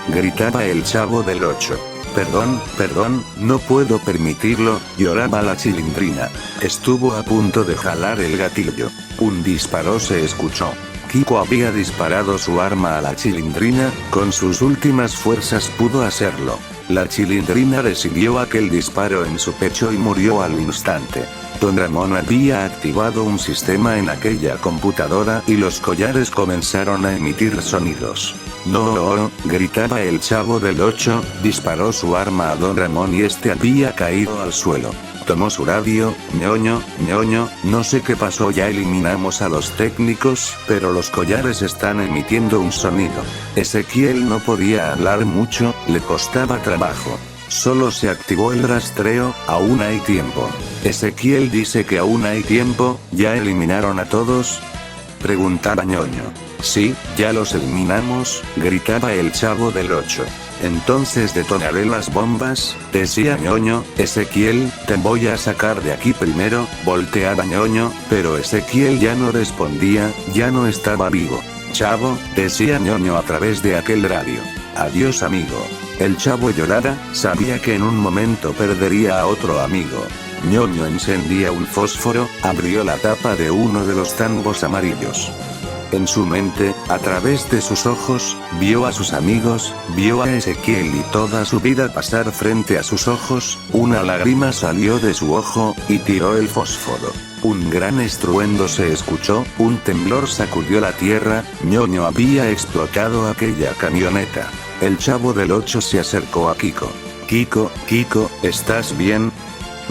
Gritaba el Chavo del 8. Perdón, no puedo permitirlo, lloraba la Chilindrina. Estuvo a punto de jalar el gatillo. Un disparo se escuchó. Kiko había disparado su arma a la Chilindrina, con sus últimas fuerzas pudo hacerlo. La Chilindrina recibió aquel disparo en su pecho y murió al instante. Don Ramón había activado un sistema en aquella computadora y los collares comenzaron a emitir sonidos. No, gritaba el Chavo del 8, disparó su arma a Don Ramón y este había caído al suelo. Tomó su radio, ñoño, no sé qué pasó, ya eliminamos a los técnicos, pero los collares están emitiendo un sonido. Ezequiel no podía hablar mucho, le costaba trabajo. Solo se activó el rastreo, aún hay tiempo. Ezequiel dice que aún hay tiempo, ¿ya eliminaron a todos? Preguntaba ñoño. Sí, ya los eliminamos, gritaba el Chavo del 8. Entonces detonaré las bombas, decía ñoño. Ezequiel, te voy a sacar de aquí primero, volteaba ñoño, pero Ezequiel ya no respondía, ya no estaba vivo. Chavo, decía ñoño a través de aquel radio. Adiós, amigo. El Chavo lloraba, sabía que en un momento perdería a otro amigo. ñoño encendía un fósforo, abrió la tapa de uno de los tambos amarillos. En su mente, a través de sus ojos, vio a sus amigos, vio a Ezequiel y toda su vida pasar frente a sus ojos, una lágrima salió de su ojo, y tiró el fósforo. Un gran estruendo se escuchó, un temblor sacudió la tierra, ñoño había explotado aquella camioneta. El Chavo del 8 se acercó a Kiko. Kiko, ¿estás bien?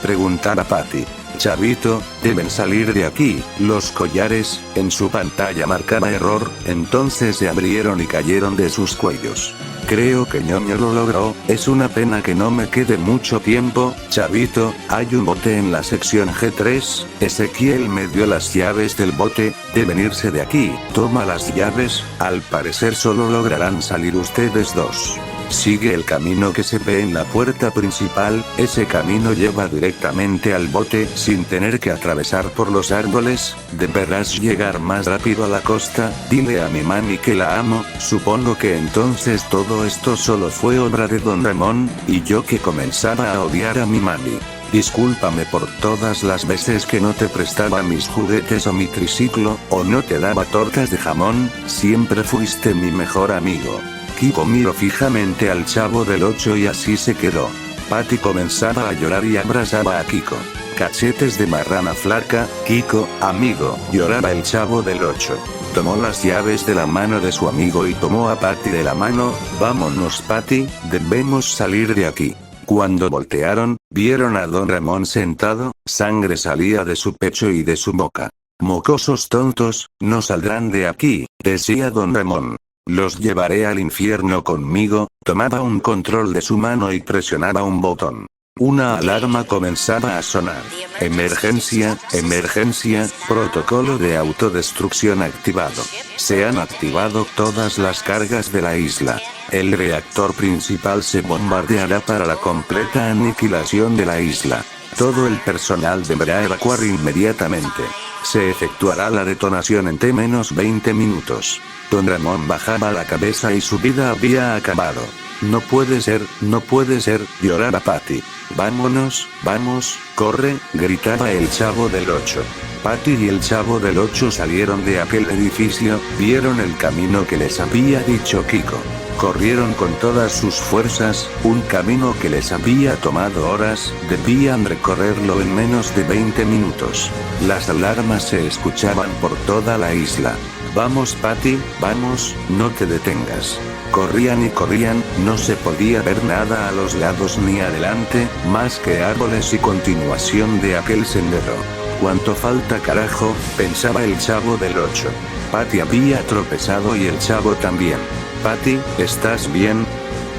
Preguntaba Patty. Chavito, deben salir de aquí. Los collares, en su pantalla marcaba error, entonces se abrieron y cayeron de sus cuellos. Creo que ñoño lo logró, es una pena que no me quede mucho tiempo, chavito, hay un bote en la sección G3, Ezequiel me dio las llaves del bote, deben irse de aquí, toma las llaves, al parecer solo lograrán salir ustedes dos. Sigue el camino que se ve en la puerta principal, ese camino lleva directamente al bote sin tener que atravesar por los árboles, deberás llegar más rápido a la costa, dile a mi mami que la amo, supongo que entonces todo esto solo fue obra de Don Ramón, y yo que comenzaba a odiar a mi mami. Discúlpame por todas las veces que no te prestaba mis juguetes o mi triciclo, o no te daba tortas de jamón, siempre fuiste mi mejor amigo. Kiko miró fijamente al Chavo del 8 y así se quedó. Patty comenzaba a llorar y abrazaba a Kiko. Cachetes de marrana flaca, Kiko, amigo, lloraba el Chavo del 8. Tomó las llaves de la mano de su amigo y tomó a Patty de la mano. Vámonos Patty, debemos salir de aquí. Cuando voltearon, vieron a don Ramón sentado, sangre salía de su pecho y de su boca. Mocosos tontos, no saldrán de aquí, decía don Ramón. Los llevaré al infierno conmigo. Tomaba un control de su mano y presionaba un botón. Una alarma comenzaba a sonar. Emergencia, emergencia, protocolo de autodestrucción activado. Se han activado todas las cargas de la isla. El reactor principal se bombardeará para la completa aniquilación de la isla. Todo el personal deberá evacuar inmediatamente. Se efectuará la detonación en T-20 minutos. Don Ramón bajaba la cabeza y su vida había acabado. No puede ser, lloraba Patty. Vámonos, vamos, corre, gritaba el Chavo del 8. Patty y el Chavo del 8 salieron de aquel edificio, vieron el camino que les había dicho Kiko. Corrieron con todas sus fuerzas, un camino que les había tomado horas, debían recorrerlo en menos de 20 minutos. Las alarmas se escuchaban por toda la isla. Vamos Patty, vamos, no te detengas. Corrían y corrían, no se podía ver nada a los lados ni adelante, más que árboles y continuación de aquel sendero. ¿Cuánto falta carajo?, pensaba el Chavo del 8. Patty había tropezado y el Chavo también. Patty, ¿estás bien?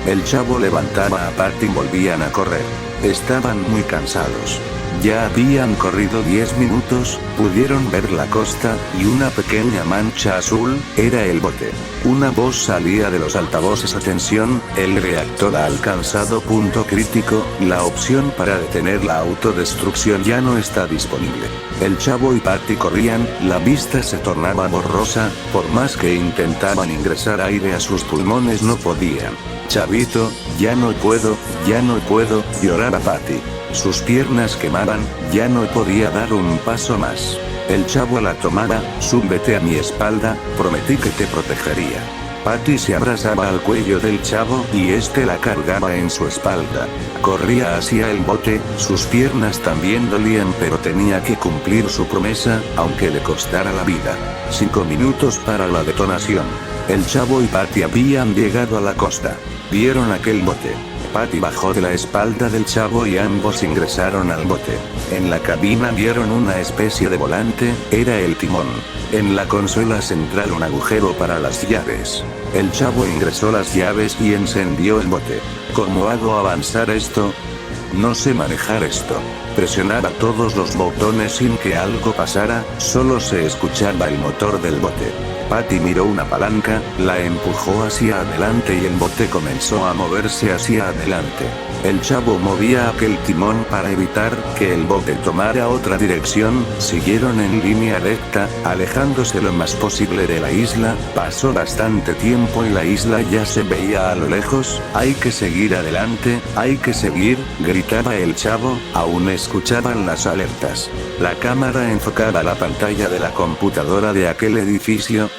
El Chavo levantaba a Patty y volvían a correr. Estaban muy cansados. Ya habían corrido 10 minutos, pudieron ver la costa, y una pequeña mancha azul, era el bote. Una voz salía de los altavoces: atención, el reactor ha alcanzado punto crítico, la opción para detener la autodestrucción ya no está disponible. El Chavo y Patty corrían, la vista se tornaba borrosa, por más que intentaban ingresar aire a sus pulmones no podían. Chavito, ya no puedo, lloraba Patty. Sus piernas quemaban, ya no podía dar un paso más. El Chavo la tomaba: súbete a mi espalda, prometí que te protegería. Patty se abrazaba al cuello del Chavo y este la cargaba en su espalda. Corría hacia el bote, sus piernas también dolían pero tenía que cumplir su promesa, aunque le costara la vida. 5 minutos para la detonación. El Chavo y Patty habían llegado a la costa. Vieron aquel bote. Patty bajó de la espalda del Chavo y ambos ingresaron al bote. En la cabina vieron una especie de volante, era el timón. En la consola central un agujero para las llaves. El Chavo ingresó las llaves y encendió el bote. ¿Cómo hago avanzar esto? No sé manejar esto. Presionaba todos los botones sin que algo pasara, solo se escuchaba el motor del bote. Patty miró una palanca, la empujó hacia adelante y el bote comenzó a moverse hacia adelante. El Chavo movía aquel timón para evitar que el bote tomara otra dirección. Siguieron en línea recta, alejándose lo más posible de la isla. Pasó bastante tiempo y la isla ya se veía a lo lejos. Hay que seguir adelante, hay que seguir, gritaba el Chavo, aún escuchaban las alertas. La cámara enfocaba la pantalla de la computadora de aquel edificio.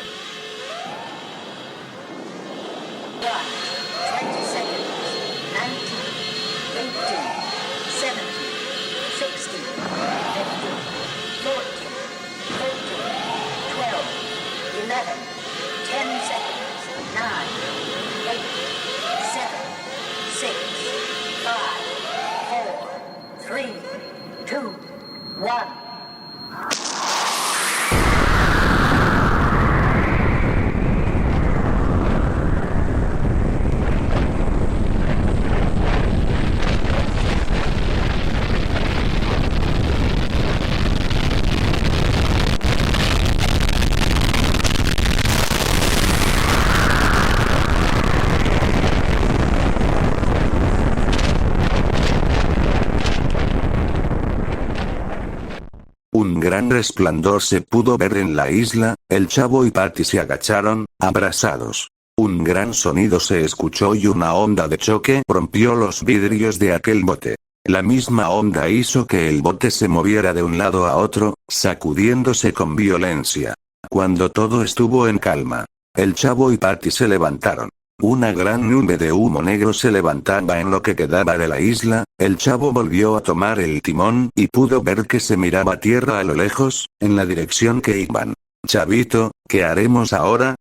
Un gran resplandor se pudo ver en la isla, el Chavo y Patty se agacharon, abrazados. Un gran sonido se escuchó y una onda de choque rompió los vidrios de aquel bote. La misma onda hizo que el bote se moviera de un lado a otro, sacudiéndose con violencia. Cuando todo estuvo en calma, el Chavo y Patty se levantaron. Una gran nube de humo negro se levantaba en lo que quedaba de la isla. El chavo volvió a tomar el timón y pudo ver que se miraba tierra a lo lejos, en la dirección que iban. Chavito, ¿qué haremos ahora?,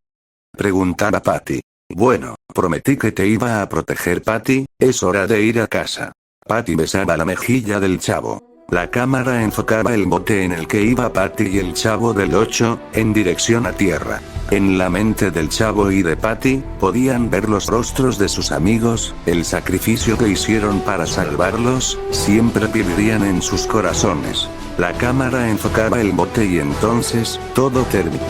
preguntaba Patty. Bueno, prometí que te iba a proteger, Patty, es hora de ir a casa. Patty besaba la mejilla del chavo. La cámara enfocaba el bote en el que iba Patty y el chavo del 8, en dirección a tierra. En la mente del chavo y de Patty, podían ver los rostros de sus amigos, el sacrificio que hicieron para salvarlos, siempre vivirían en sus corazones. La cámara enfocaba el bote y entonces, todo terminó.